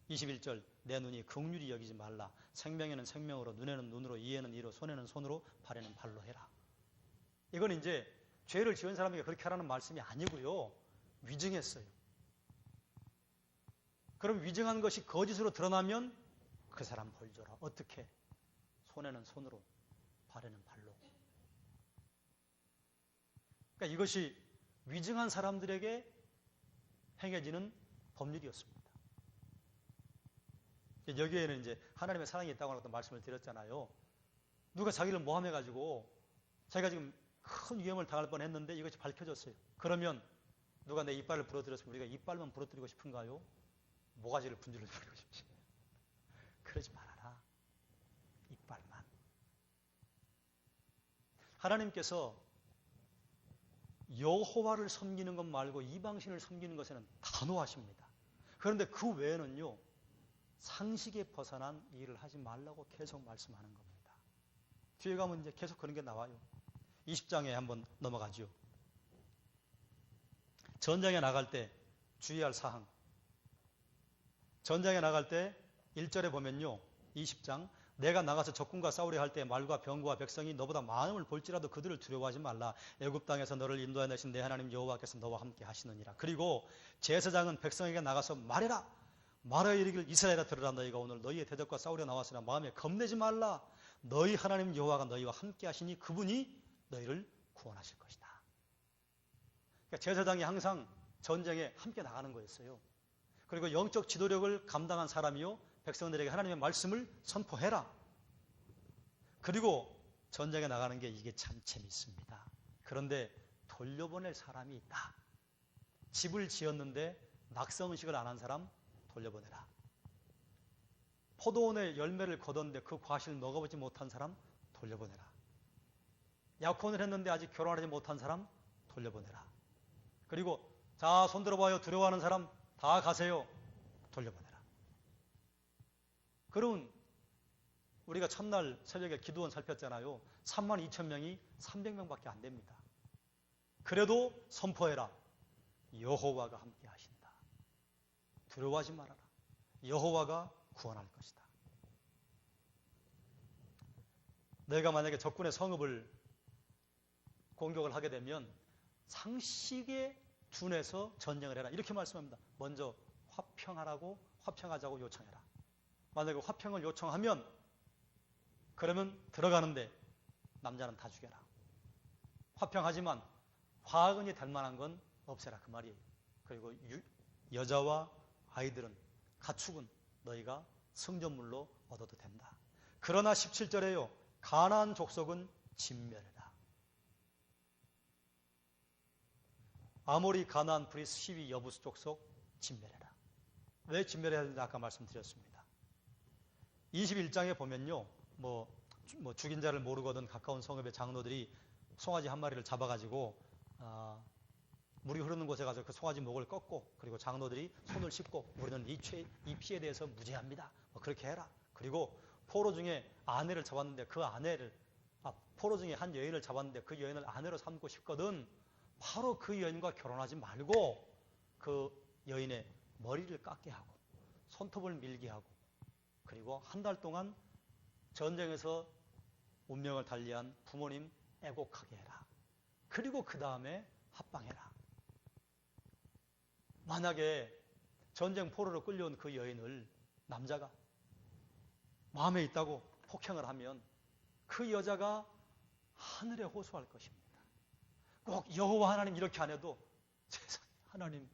S1: 21절 내 눈이 긍휼히 여기지 말라. 생명에는 생명으로, 눈에는 눈으로, 이에는 이로, 손에는 손으로, 발에는 발로 해라. 이건 이제 죄를 지은 사람에게 그렇게 하라는 말씀이 아니고요, 위증했어요. 그럼 위증한 것이 거짓으로 드러나면 그 사람 벌 줘라. 어떻게? 손에는 손으로, 발에는 발로. 그러니까 이것이 위증한 사람들에게 행해지는 법률이었습니다. 여기에는 이제 하나님의 사랑이 있다고 하는 말씀을 드렸잖아요. 누가 자기를 모함해가지고 자기가 지금 큰 위험을 당할 뻔했는데 이것이 밝혀졌어요. 그러면 누가 내 이빨을 부러뜨렸으면 우리가 이빨만 부러뜨리고 싶은가요? 모가지를 분질러 버리고 싶지. 그러지 말아라. 이빨만. 하나님께서 여호와를 섬기는 것 말고 이방신을 섬기는 것에는 단호하십니다. 그런데 그 외에는요, 상식에 벗어난 일을 하지 말라고 계속 말씀하는 겁니다. 뒤에 가면 이제 계속 그런 게 나와요. 20장에 한번 넘어가죠. 전장에 나갈 때 주의할 사항. 전장에 나갈 때 1절에 보면요, 20장 내가 나가서 적군과 싸우려 할 때 말과 병거와 백성이 너보다 많음을 볼지라도 그들을 두려워하지 말라. 애굽 땅에서 너를 인도해 내신 내 하나님 여호와께서 너와 함께 하시느니라. 그리고 제사장은 백성에게 나가서 말해라. 말하여 이르기를 이스라엘아 들으라. 너희가 오늘 너희의 대적과 싸우려 나왔으나 마음에 겁내지 말라. 너희 하나님 여호와가 너희와 함께 하시니 그분이 너희를 구원하실 것이다. 그러니까 제사장이 항상 전쟁에 함께 나가는 거였어요. 그리고 영적 지도력을 감당한 사람이요, 백성들에게 하나님의 말씀을 선포해라. 그리고 전쟁에 나가는 게 이게 참 재밌습니다. 그런데 돌려보낼 사람이 있다. 집을 지었는데 낙성식을 안 한 사람 돌려보내라. 포도원의 열매를 거뒀는데 그 과실을 먹어보지 못한 사람 돌려보내라. 약혼을 했는데 아직 결혼하지 못한 사람 돌려보내라. 그리고 자, 손 들어봐요. 두려워하는 사람 다 가세요. 돌려보내라. 그러면 우리가 첫날 새벽에 기도원 살폈잖아요. 32,000명이 300명밖에 안 됩니다. 그래도 선포해라. 여호와가 함께 하신다. 두려워하지 말아라. 여호와가 구원할 것이다. 내가 만약에 적군의 성읍을 공격을 하게 되면 상식에 준해서 전쟁을 해라. 이렇게 말씀합니다. 먼저 화평하자고 요청해라. 만약에 화평을 요청하면 그러면 들어가는데 남자는 다 죽여라. 화평하지만 화근이 될 만한 건 없애라. 그 말이에요. 그리고 여자와 아이들은 가축은 너희가 성전물로 얻어도 된다. 그러나 17절에요. 가나안 족속은 진멸해라. 아모리, 가나안, 브리스, 히위, 여부스 족속 진멸해라. 왜 진멸해야 되는지 아까 말씀드렸습니다. 21장에 보면요. 뭐 죽인 자를 모르거든 가까운 성읍의 장로들이 송아지 한 마리를 잡아가지고 물이 흐르는 곳에 가서 그 송아지 목을 꺾고, 그리고 장로들이 손을 씻고 우리는 이 피에 대해서 무죄합니다. 뭐 그렇게 해라. 그리고 포로 중에 아내를 잡았는데 그 아내를 포로 중에 한 여인을 잡았는데 그 여인을 아내로 삼고 싶거든 바로 그 여인과 결혼하지 말고 그 여인의 머리를 깎게 하고 손톱을 밀게 하고, 그리고 한 달 동안 전쟁에서 운명을 달리한 부모님 애곡하게 해라. 그리고 그 다음에 합방해라. 만약에 전쟁 포로로 끌려온 그 여인을 남자가 마음에 있다고 폭행을 하면 그 여자가 하늘에 호소할 것입니다. 꼭 여호와 하나님 이렇게 안 해도 세상에 하나님,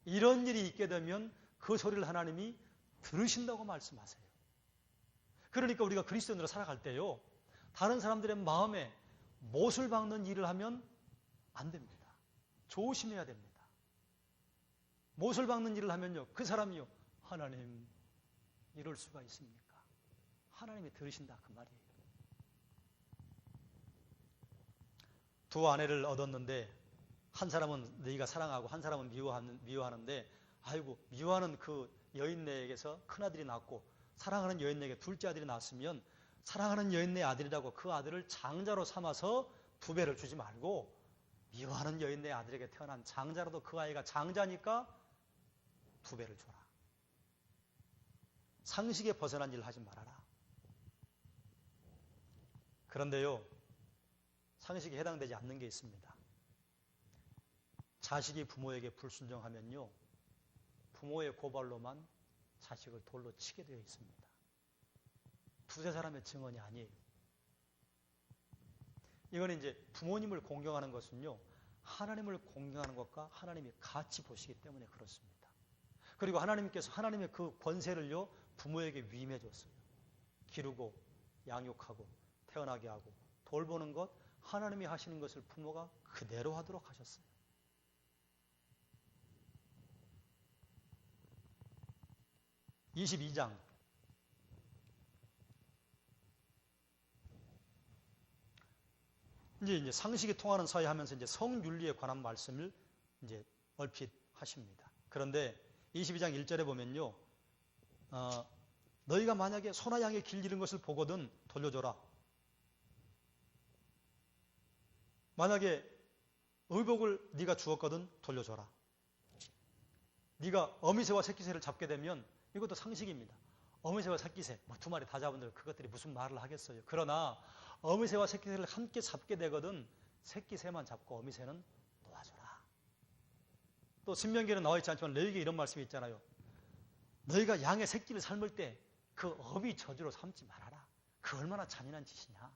S1: 이런 일이 있게 되면 그 소리를 하나님이 들으신다고 말씀하세요. 그러니까 우리가 그리스도인으로 살아갈 때요, 다른 사람들의 마음에 못을 박는 일을 하면 안 됩니다. 조심해야 됩니다. 못을 박는 일을 하면요, 그 사람이요, 하나님 이럴 수가 있습니까? 하나님이 들으신다 그 말이에요. 두 아내를 얻었는데 한 사람은 너희가 사랑하고 한 사람은 미워하는데, 아이고 미워하는 그 여인네에게서 큰아들이 낳고 사랑하는 여인네에게 둘째 아들이 낳았으면 사랑하는 여인네 아들이라고 그 아들을 장자로 삼아서 2배를 주지 말고 미워하는 여인네 아들에게 태어난 장자라도 그 아이가 장자니까 2배를 줘라. 상식에 벗어난 일을 하지 말아라. 그런데요, 상식에 해당되지 않는 게 있습니다. 자식이 부모에게 불순종하면요, 부모의 고발로만 자식을 돌로 치게 되어 있습니다. 두세 사람의 증언이 아니에요. 이건 이제 부모님을 공경하는 것은요, 하나님을 공경하는 것과 하나님이 같이 보시기 때문에 그렇습니다. 그리고 하나님께서 하나님의 그 권세를요, 부모에게 위임해 줬어요. 기르고 양육하고 태어나게 하고 돌보는 것, 하나님이 하시는 것을 부모가 그대로 하도록 하셨어요. (22장) 이제 상식이 통하는 사회 하면서 이제 성윤리에 관한 말씀을 이제 얼핏 하십니다. 그런데 22장 1절에 보면요, 너희가 만약에 소나 양의 길 잃은 것을 보거든 돌려줘라. 만약에 의복을 네가 주었거든 돌려줘라. 네가 어미새와 새끼새를 잡게 되면, 이것도 상식입니다. 어미새와 새끼새, 2마리 다 잡은들 그것들이 무슨 말을 하겠어요. 그러나 어미새와 새끼새를 함께 잡게 되거든 새끼새만 잡고 어미새는 놓아줘라. 또 신명기에는 나와 있지 않지만 레위기에 이런 말씀이 있잖아요. 너희가 양의 새끼를 삶을 때 그 어미 저주로 삼지 말아라. 그 얼마나 잔인한 짓이냐.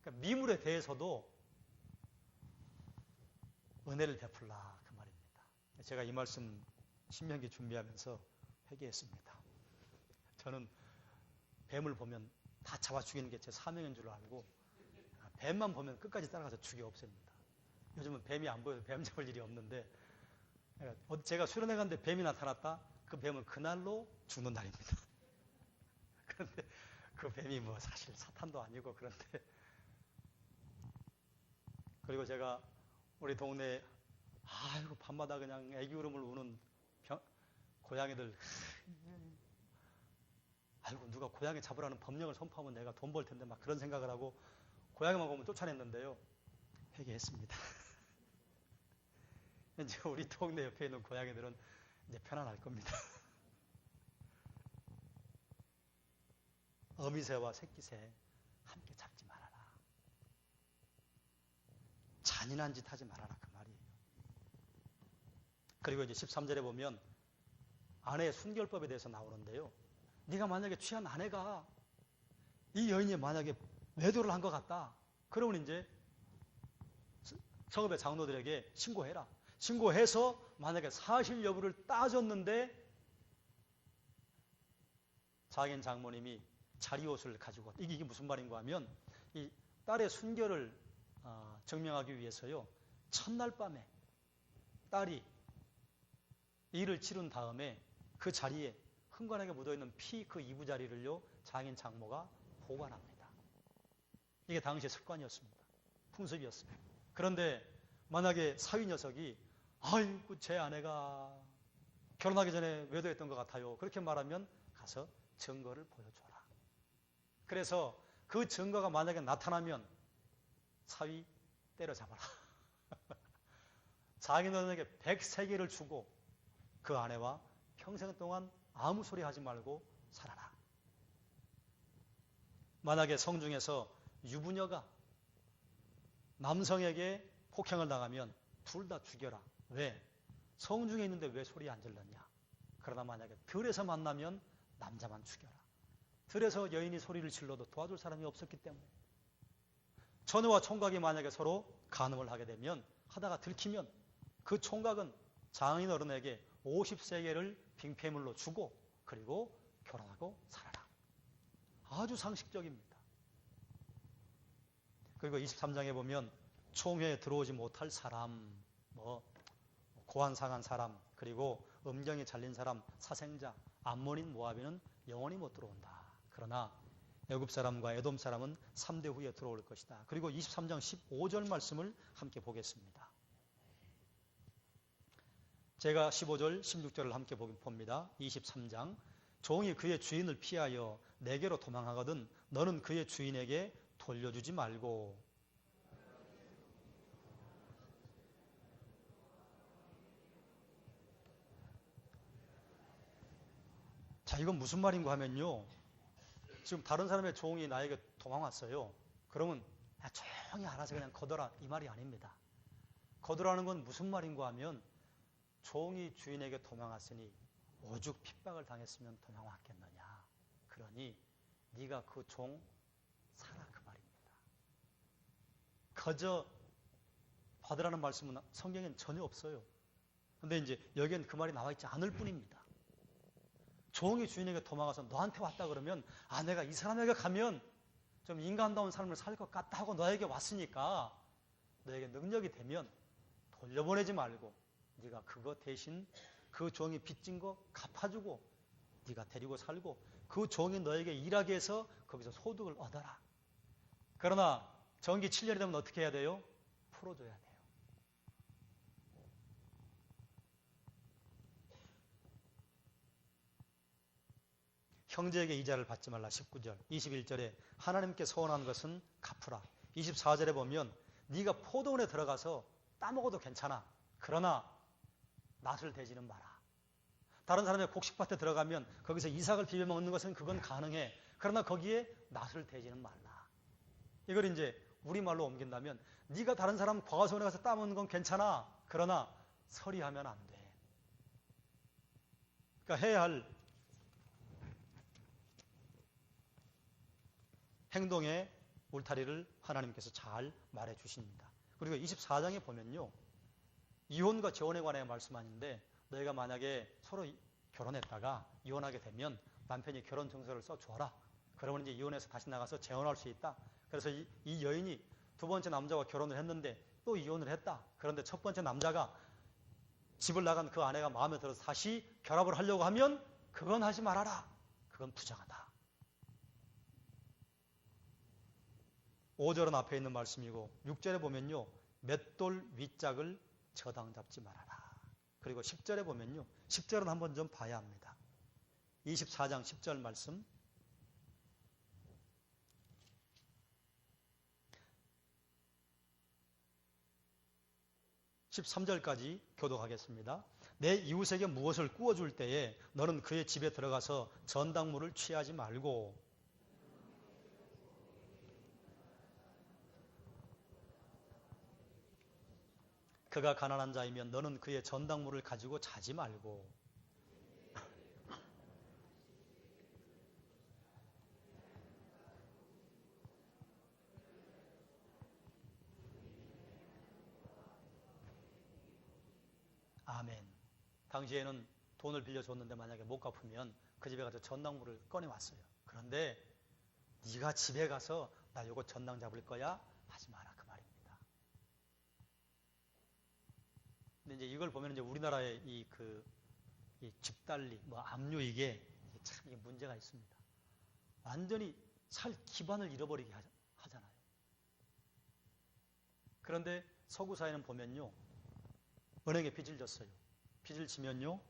S1: 그러니까 미물에 대해서도 은혜를 베풀라 그 말입니다. 제가 이 말씀 신명기 준비하면서 회개했습니다. 저는 뱀을 보면 다 잡아 죽이는 게 제 사명인 줄 알고 뱀만 보면 끝까지 따라가서 죽여 없앱니다. 요즘은 뱀이 안 보여서 뱀 잡을 일이 없는데 제가 수련회 갔는데 뱀이 나타났다? 그 뱀은 그날로 죽는 날입니다. 그런데 그 뱀이 뭐 사실 사탄도 아니고 그런데 그리고 제가 우리 동네에 아이고 밤마다 그냥 애기 울음을 우는 고양이들 아이고 누가 고양이 잡으라는 법령을 선포하면 내가 돈 벌 텐데 막 그런 생각을 하고 고양이만 보면 쫓아냈는데요. 회개했습니다. 이제 우리 동네 옆에 있는 고양이들은 이제 편안할 겁니다. 어미새와 새끼새 함께 잡지 말아라. 잔인한 짓 하지 말아라 그 말이에요. 그리고 이제 13절에 보면 아내의 순결법에 대해서 나오는데요. 네가 만약에 취한 아내가 이 여인이 만약에 외도를 한 것 같다. 그러면 이제 성읍의 장로들에게 신고해라. 신고해서 만약에 사실 여부를 따졌는데 장인 장모님이 자리옷을 가지고 이게 무슨 말인가 하면 이 딸의 순결을 증명하기 위해서요. 첫날 밤에 딸이 일을 치른 다음에 그 자리에 흥건하게 묻어있는 피 그 이부자리를요. 장인 장모가 보관합니다. 이게 당시의 습관이었습니다. 풍습이었습니다. 그런데 만약에 사위 녀석이 아이고 제 아내가 결혼하기 전에 외도했던 것 같아요. 그렇게 말하면 가서 증거를 보여줘라. 그래서 그 증거가 만약에 나타나면 사위 때려잡아라. 장인어른에게 100세계를 주고 그 아내와 평생 동안 아무 소리 하지 말고 살아라. 만약에 성중에서 유부녀가 남성에게 폭행을 당하면 둘 다 죽여라. 왜? 성중에 있는데 왜 소리 안 질렀냐? 그러나 만약에 들에서 만나면 남자만 죽여라. 들에서 여인이 소리를 질러도 도와줄 사람이 없었기 때문에 처녀와 총각이 만약에 서로 간음을 하게 되면 하다가 들키면 그 총각은 장인 어른에게 50세계를 빙폐물로 주고 그리고 결혼하고 살아라. 아주 상식적입니다. 그리고 23장에 보면 총회에 들어오지 못할 사람, 고안 상한 사람, 그리고 음경이 잘린 사람, 사생자, 암몬인 모압인은 영원히 못 들어온다. 그러나 애굽 사람과 에돔 사람은 3대 후에 들어올 것이다. 그리고 23장 15절 말씀을 함께 보겠습니다. 제가 15절, 16절을 함께 봅니다. 23장. 종이 그의 주인을 피하여 내게로 도망하거든 너는 그의 주인에게 돌려주지 말고. 자, 이건 무슨 말인가 하면요. 지금 다른 사람의 종이 나에게 도망왔어요. 그러면 조용히 알아서 그냥 거둬라 이 말이 아닙니다. 거두라는 건 무슨 말인가 하면 종이 주인에게 도망왔으니 오죽 핍박을 당했으면 도망왔겠느냐. 그러니 네가 그 종 사라 그 말입니다. 거저 받으라는 말씀은 성경엔 전혀 없어요. 근데 이제 여기엔 그 말이 나와 있지 않을 뿐입니다. 종이 주인에게 도망가서 너한테 왔다 그러면 내가 이 사람에게 가면 좀 인간다운 삶을 살 것 같다 하고 너에게 왔으니까 너에게 능력이 되면 돌려보내지 말고 네가 그거 대신 그 종이 빚진 거 갚아주고 네가 데리고 살고 그 종이 너에게 일하게 해서 거기서 소득을 얻어라. 그러나 정기 7년이 되면 어떻게 해야 돼요? 풀어줘야 돼요. 형제에게 이자를 받지 말라 19절. 21절에 하나님께 서원한 것은 갚으라. 24절에 보면 네가 포도원에 들어가서 따먹어도 괜찮아. 그러나 낫을 대지는 마라. 다른 사람의 곡식밭에 들어가면 거기서 이삭을 비벼 먹는 것은 그건 가능해. 그러나 거기에 낫을 대지는 말라. 이걸 이제 우리말로 옮긴다면 네가 다른 사람 과수원에 가서 따먹는 건 괜찮아. 그러나 서리하면 안 돼. 그러니까 해야 할 행동의 울타리를 하나님께서 잘 말해 주십니다. 그리고 24장에 보면요, 이혼과 재혼에 관해 말씀하는데, 너희가 만약에 서로 결혼했다가 이혼하게 되면 남편이 결혼 증서를 써주어라. 그러면 이제 이혼해서 다시 나가서 재혼할 수 있다. 그래서 이 여인이 두 번째 남자와 결혼을 했는데 또 이혼을 했다. 그런데 첫 번째 남자가 집을 나간 그 아내가 마음에 들어서 다시 결합을 하려고 하면 그건 하지 말아라. 그건 부정하다. 5절은 앞에 있는 말씀이고 6절에 보면요, 맷돌 윗짝을 저당 잡지 말아라. 그리고 10절에 보면요, 10절은 한번 좀 봐야 합니다. 24장 10절 말씀, 13절까지 교독하겠습니다. 내 이웃에게 무엇을 구워줄 때에 너는 그의 집에 들어가서 전당물을 취하지 말고, 그가 가난한 자이면 너는 그의 전당물을 가지고 자지 말고. 아멘. 당시에는 돈을 빌려줬는데 만약에 못 갚으면 그 집에 가서 전당물을 꺼내왔어요. 그런데 네가 집에 가서 나 이거 전당 잡을 거야? 하지 마라, 그 말입니다. 근데 이제 이걸 보면 이제 우리나라의 이 집달리, 압류 이게 참 이게 문제가 있습니다. 완전히 살 기반을 잃어버리게 하잖아요. 그런데 서구 사회는 보면요, 은행에 빚을 졌어요. 빚을 지면요,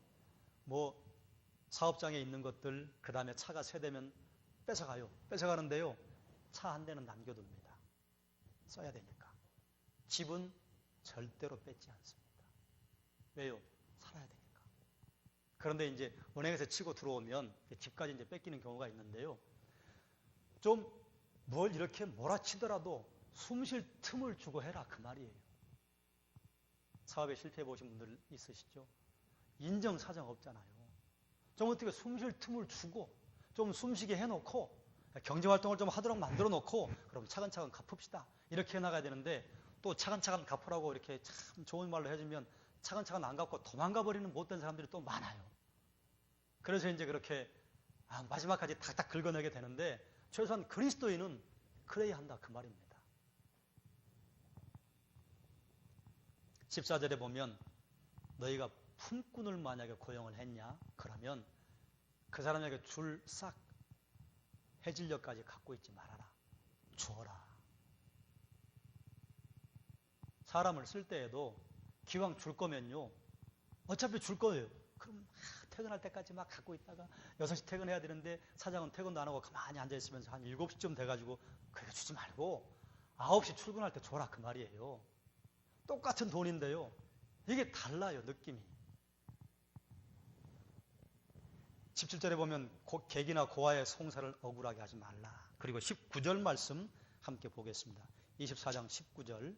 S1: 사업장에 있는 것들, 그 다음에 차가 세 대면 뺏어가요. 뺏어가는데요, 차 한 대는 남겨둡니다. 써야 되니까. 집은 절대로 뺏지 않습니다. 왜요? 살아야 되니까. 그런데 이제 은행에서 치고 들어오면 집까지 이제 뺏기는 경우가 있는데요, 좀 뭘 이렇게 몰아치더라도 숨 쉴 틈을 주고 해라, 그 말이에요. 사업에 실패해 보신 분들 있으시죠? 인정사정 없잖아요. 좀 어떻게 숨 쉴 틈을 주고 좀 숨쉬게 해놓고 경제활동을 좀 하도록 만들어 놓고 그럼 차근차근 갚읍시다, 이렇게 해나가야 되는데, 또 차근차근 갚으라고 이렇게 참 좋은 말로 해주면 차근차근 안 갚고 도망가 버리는 못된 사람들이 또 많아요. 그래서 이제 그렇게 마지막까지 탁탁 긁어내게 되는데, 최소한 그리스도인은 그래야 한다, 그 말입니다. 14절에 보면 너희가 품꾼을 만약에 고용을 했냐? 그러면 그 사람에게 줄 싹 해질녘까지 갖고 있지 말아라. 주어라. 사람을 쓸 때에도 기왕 줄 거면요, 어차피 줄 거예요. 그럼 퇴근할 때까지 막 갖고 있다가 6시 퇴근해야 되는데 사장은 퇴근도 안 하고 가만히 앉아있으면서 한 7시쯤 돼가지고 그렇게 주지 말고 9시 출근할 때 줘라, 그 말이에요. 똑같은 돈인데요, 이게 달라요, 느낌이. 17절에 보면 객이나 고아의 송사를 억울하게 하지 말라. 그리고 19절 말씀 함께 보겠습니다. 24장 19절,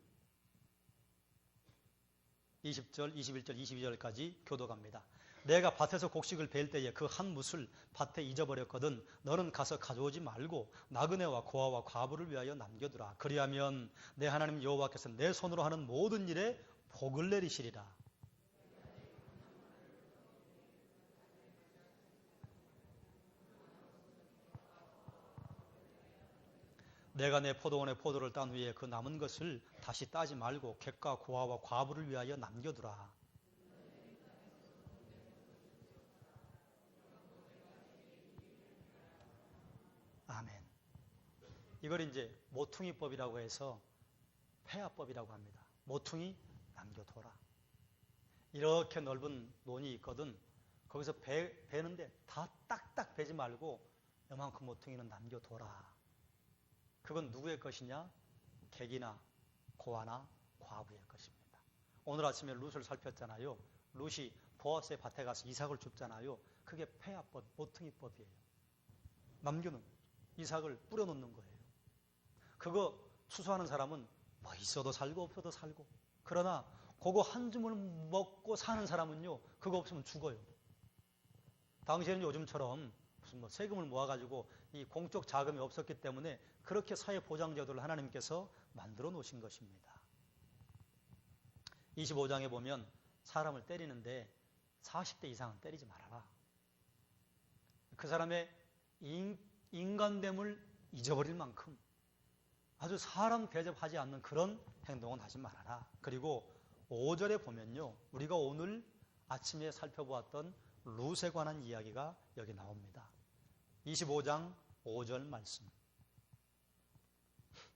S1: 20절, 21절, 22절까지 교독합니다. 내가 밭에서 곡식을 벨 때에 그 한 뭇을 밭에 잊어버렸거든 너는 가서 가져오지 말고 나그네와 고아와 과부를 위하여 남겨두라. 그리하면 내 하나님 여호와께서 내 손으로 하는 모든 일에 복을 내리시리라. 내가 내 포도원의 포도를 딴 후에 그 남은 것을 다시 따지 말고 객과 고아와 과부를 위하여 남겨두라. 아멘. 이걸 이제 모퉁이법이라고 해서 폐하법이라고 합니다. 모퉁이 남겨둬라. 이렇게 넓은 논이 있거든. 거기서 베는데 다 딱딱 베지 말고 요만큼 모퉁이는 남겨둬라. 그건 누구의 것이냐? 객이나 고아나 과부의 것입니다. 오늘 아침에 룻을 살폈잖아요. 룻이 보아스의 밭에 가서 이삭을 줍잖아요. 그게 폐하법, 모퉁이법이에요. 남겨놓은 이삭을 뿌려놓는 거예요. 그거 추수하는 사람은 뭐 있어도 살고 없어도 살고, 그러나 그거 한 줌을 먹고 사는 사람은요, 그거 없으면 죽어요. 당시에는 요즘처럼 무슨 뭐 세금을 모아가지고 이 공적 자금이 없었기 때문에 그렇게 사회보장제도를 하나님께서 만들어 놓으신 것입니다. 25장에 보면 사람을 때리는데 40대 이상은 때리지 말아라. 그 사람의 인간됨을 잊어버릴 만큼 아주 사람 대접하지 않는 그런 행동은 하지 말아라. 그리고 5절에 보면요, 우리가 오늘 아침에 살펴보았던 룻에 관한 이야기가 여기 나옵니다. 25장 5절 말씀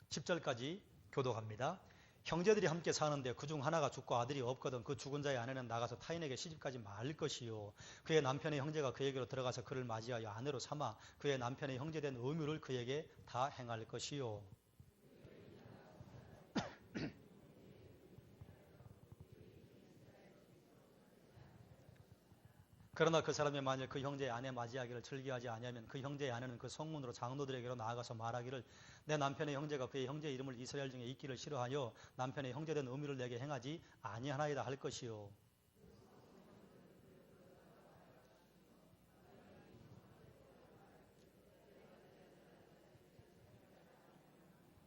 S1: 10절까지 교독합니다. 형제들이 함께 사는데 그중 하나가 죽고 아들이 없거든 그 죽은 자의 아내는 나가서 타인에게 시집가지 말 것이요, 그의 남편의 형제가 그에게로 들어가서 그를 맞이하여 아내로 삼아 그의 남편의 형제된 의무를 그에게 다 행할 것이요. 그러나 그 사람이 만일 그 형제의 아내 맞이하기를 즐겨하지 아니하면 그 형제의 아내는 그 성문으로 장로들에게로 나아가서 말하기를 내 남편의 형제가 그의 형제의 이름을 이스라엘 중에 있기를 싫어하여 남편의 형제된 의무를 내게 행하지 아니하나이다 할 것이요.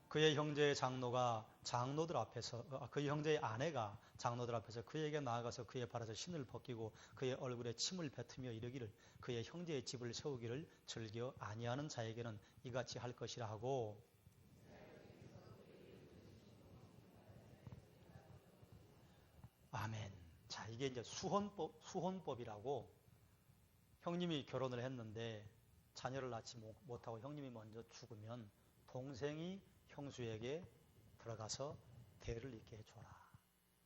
S1: 그의 형제의 장로가 장로들 앞에서 그의 형제의 아내가 장로들 앞에서 그에게 나아가서 그의 발에서 신을 벗기고 그의 얼굴에 침을 뱉으며 이르기를 그의 형제의 집을 세우기를 즐겨 아니하는 자에게는 이같이 할 것이라 하고. 아멘. 자, 이게 이제 수혼법이라고 형님이 결혼을 했는데 자녀를 낳지 못하고 형님이 먼저 죽으면 동생이 형수에게 들어가서 대를 잇게 해줘라.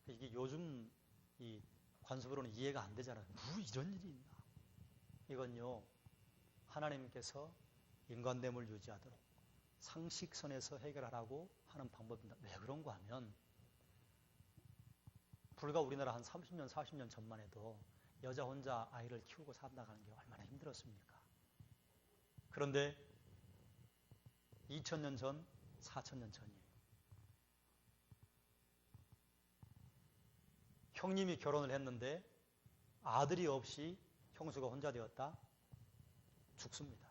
S1: 이게 요즘 이 관습으로는 이해가 안 되잖아요. 뭐 이런 일이 있나? 이건요, 하나님께서 인간됨을 유지하도록 상식선에서 해결하라고 하는 방법입니다. 왜 그런가 하면 불과 우리나라 한 30년, 40년 전만 해도 여자 혼자 아이를 키우고 산다는 게 얼마나 힘들었습니까? 그런데 2000년 전, 4000년 전이에요. 형님이 결혼을 했는데 아들이 없이 형수가 혼자 되었다? 죽습니다.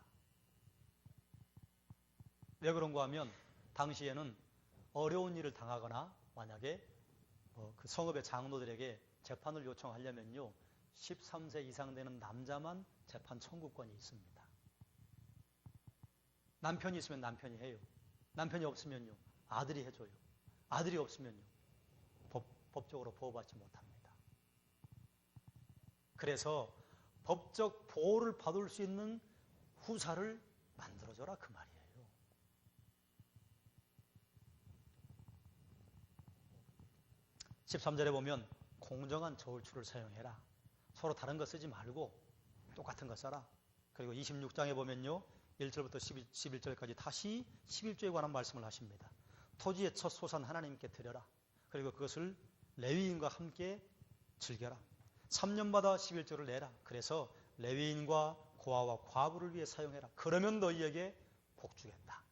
S1: 왜 그런가 하면 당시에는 어려운 일을 당하거나 만약에 그 성읍의 장로들에게 재판을 요청하려면요 13세 이상 되는 남자만 재판 청구권이 있습니다. 남편이 있으면 남편이 해요. 남편이 없으면요 아들이 해줘요. 아들이 없으면요 법적으로 보호받지 못합니다. 그래서 법적 보호를 받을 수 있는 후사를 만들어줘라 그 말이에요. 13절에 보면 공정한 저울추를 사용해라. 서로 다른 거 쓰지 말고 똑같은 거 써라. 그리고 26장에 보면요 1절부터 11절까지 다시 11조에 관한 말씀을 하십니다. 토지의 첫 소산 하나님께 드려라. 그리고 그것을 레위인과 함께 즐겨라. 3년마다 11조를 내라. 그래서 레위인과 고아와 과부를 위해 사용해라. 그러면 너희에게 복 주겠다.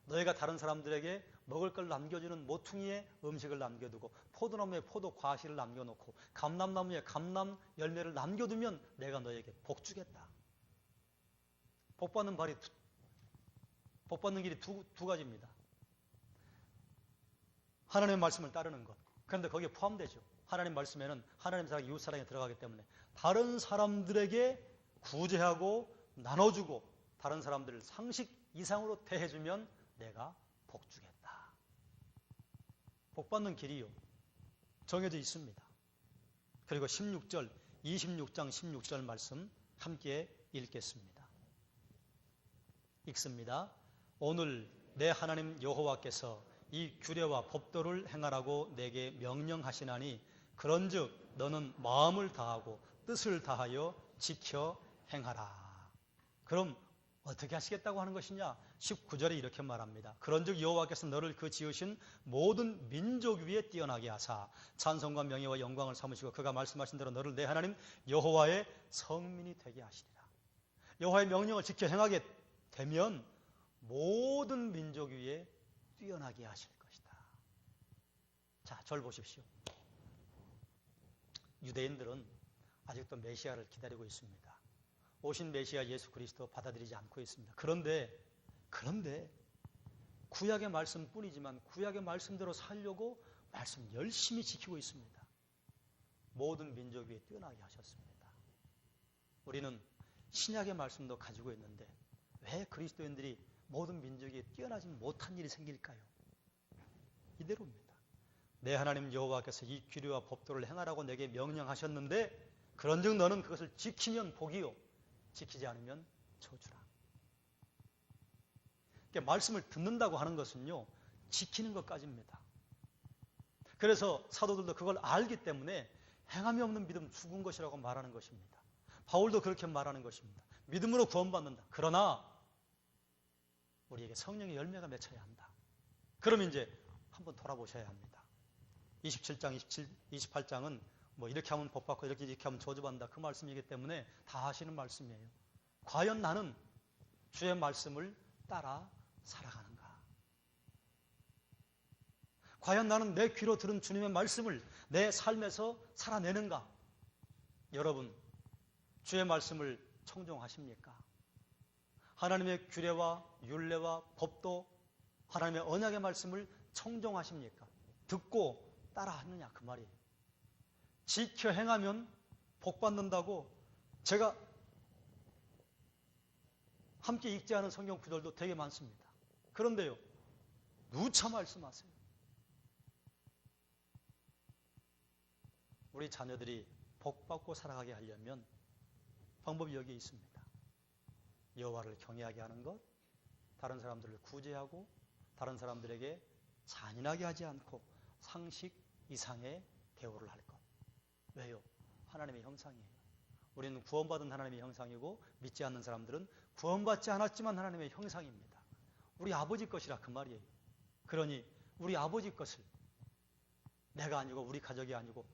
S1: 너희가 다른 사람들에게 먹을 걸 남겨주는 모퉁이에 음식을 남겨두고 포도나무에 포도 과실을 남겨놓고 감람나무에 감람 열매를 남겨두면 내가 너희에게 복 주겠다. 복 받는 길이 두 가지입니다. 하나님의 말씀을 따르는 것. 그런데 거기에 포함되죠. 하나님 말씀에는 하나님 사랑, 이웃 사랑이 들어가기 때문에 다른 사람들에게 구제하고 나눠주고 다른 사람들을 상식 이상으로 대해주면 내가 복 주겠다. 복 받는 길이요 정해져 있습니다. 그리고 26장 16절 말씀 함께 읽겠습니다. 읽습니다. 오늘 내 하나님 여호와께서 이 규례와 법도를 행하라고 내게 명령하시나니 그런즉 너는 마음을 다하고 뜻을 다하여 지켜 행하라. 그럼 어떻게 하시겠다고 하는 것이냐? 19절에 이렇게 말합니다. 그런즉 여호와께서 너를 그 지으신 모든 민족 위에 뛰어나게 하사 찬송과 명예와 영광을 삼으시고 그가 말씀하신 대로 너를 내 하나님 여호와의 성민이 되게 하시리라. 여호와의 명령을 지켜 행하게 되면 모든 민족 위에 뛰어나게 하실 것이다. 자, 절 보십시오. 유대인들은 아직도 메시아를 기다리고 있습니다. 오신 메시아 예수 그리스도 받아들이지 않고 있습니다. 그런데 구약의 말씀뿐이지만 구약의 말씀대로 살려고 말씀 열심히 지키고 있습니다. 모든 민족 위에 뛰어나게 하셨습니다. 우리는 신약의 말씀도 가지고 있는데 왜 그리스도인들이 모든 민족 위에 뛰어나지 못한 일이 생길까요? 이대로입니다. 내 하나님 여호와께서 이 규례와 법도를 행하라고 내게 명령하셨는데 그런즉 너는 그것을 지키면 복이요 지키지 않으면 저주라. 그러니까 말씀을 듣는다고 하는 것은요 지키는 것까지입니다. 그래서 사도들도 그걸 알기 때문에 행함이 없는 믿음 죽은 것이라고 말하는 것입니다. 바울도 그렇게 말하는 것입니다. 믿음으로 구원받는다. 그러나 우리에게 성령의 열매가 맺혀야 한다. 그럼 이제 한번 돌아보셔야 합니다. 27장, 28장은 뭐 이렇게 하면 복받고 이렇게 하면 저주받는다. 그 말씀이기 때문에 다 하시는 말씀이에요. 과연 나는 주의 말씀을 따라 살아가는가? 과연 나는 내 귀로 들은 주님의 말씀을 내 삶에서 살아내는가? 여러분, 주의 말씀을 청종하십니까? 하나님의 규례와 율례와 법도 하나님의 언약의 말씀을 청종하십니까? 듣고 따라하느냐 그 말이에요. 지켜 행하면 복받는다고 제가 함께 읽지 않은 성경 구절도 되게 많습니다. 그런데요, 누차 말씀하세요. 우리 자녀들이 복받고 살아가게 하려면 방법이 여기에 있습니다. 여호와를 경외하게 하는 것, 다른 사람들을 구제하고 다른 사람들에게 잔인하게 하지 않고 상식 이상의 대우를 할 것. 왜요? 하나님의 형상이에요. 우리는 구원받은 하나님의 형상이고 믿지 않는 사람들은 구원받지 않았지만 하나님의 형상입니다. 우리 아버지 것이라 그 말이에요. 그러니 우리 아버지 것을 내가 아니고 우리 가족이 아니고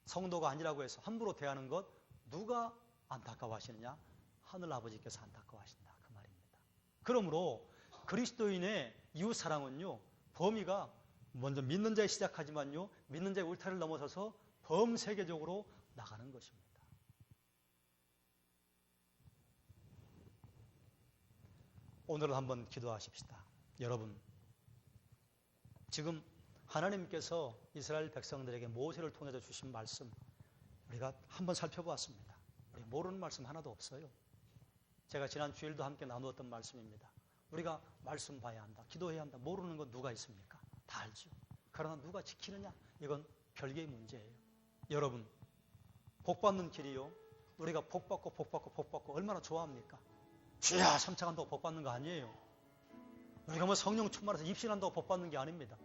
S1: 성도가 아니라고 해서 함부로 대하는 것 누가 안타까워하시느냐? 하늘 아버지께서 안타까워하신다 그 말입니다. 그러므로 그리스도인의 이웃사랑은요 범위가 먼저 믿는 자에 시작하지만요 믿는 자의 울타리를 넘어서서 범세계적으로 나가는 것입니다. 오늘은 한번 기도하십시다. 여러분, 지금 하나님께서 이스라엘 백성들에게 모세를 통해서 주신 말씀 우리가 한번 살펴보았습니다. 우리 모르는 말씀 하나도 없어요. 제가 지난 주일도 함께 나누었던 말씀입니다. 우리가 말씀 봐야 한다, 기도해야 한다. 모르는 건 누가 있습니까? 다 알죠. 그러나 누가 지키느냐? 이건 별개의 문제예요. 여러분, 복받는 길이요. 우리가 복받고 얼마나 좋아합니까? 주야 삼창한다고 복받는 거 아니에요. 우리가 뭐 성령 충만해서 입신한다고 복받는 게 아닙니다.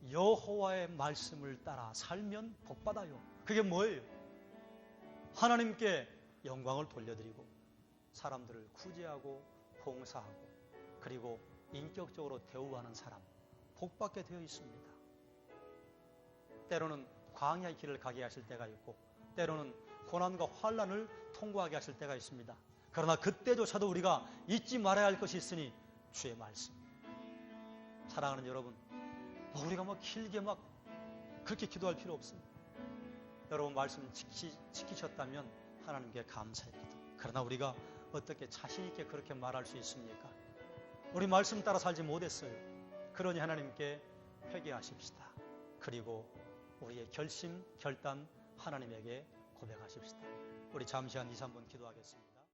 S1: 여호와의 말씀을 따라 살면 복받아요. 그게 뭐예요? 하나님께 영광을 돌려드리고 사람들을 구제하고 봉사하고 그리고 인격적으로 대우하는 사람 복받게 되어 있습니다. 때로는 광야의 길을 가게 하실 때가 있고 때로는 고난과 환난을 통과하게 하실 때가 있습니다. 그러나 그때조차도 우리가 잊지 말아야 할 것이 있으니 주의 말씀. 사랑하는 여러분, 우리가 길게 그렇게 기도할 필요 없습니다. 여러분 말씀 지키셨다면 하나님께 감사의 기도. 그러나 우리가 어떻게 자신 있게 그렇게 말할 수 있습니까? 우리 말씀 따라 살지 못했어요. 그러니 하나님께 회개하십시다. 그리고 우리의 결심, 결단 하나님에게 고백하십시다. 우리 잠시 한 2, 3분 기도하겠습니다.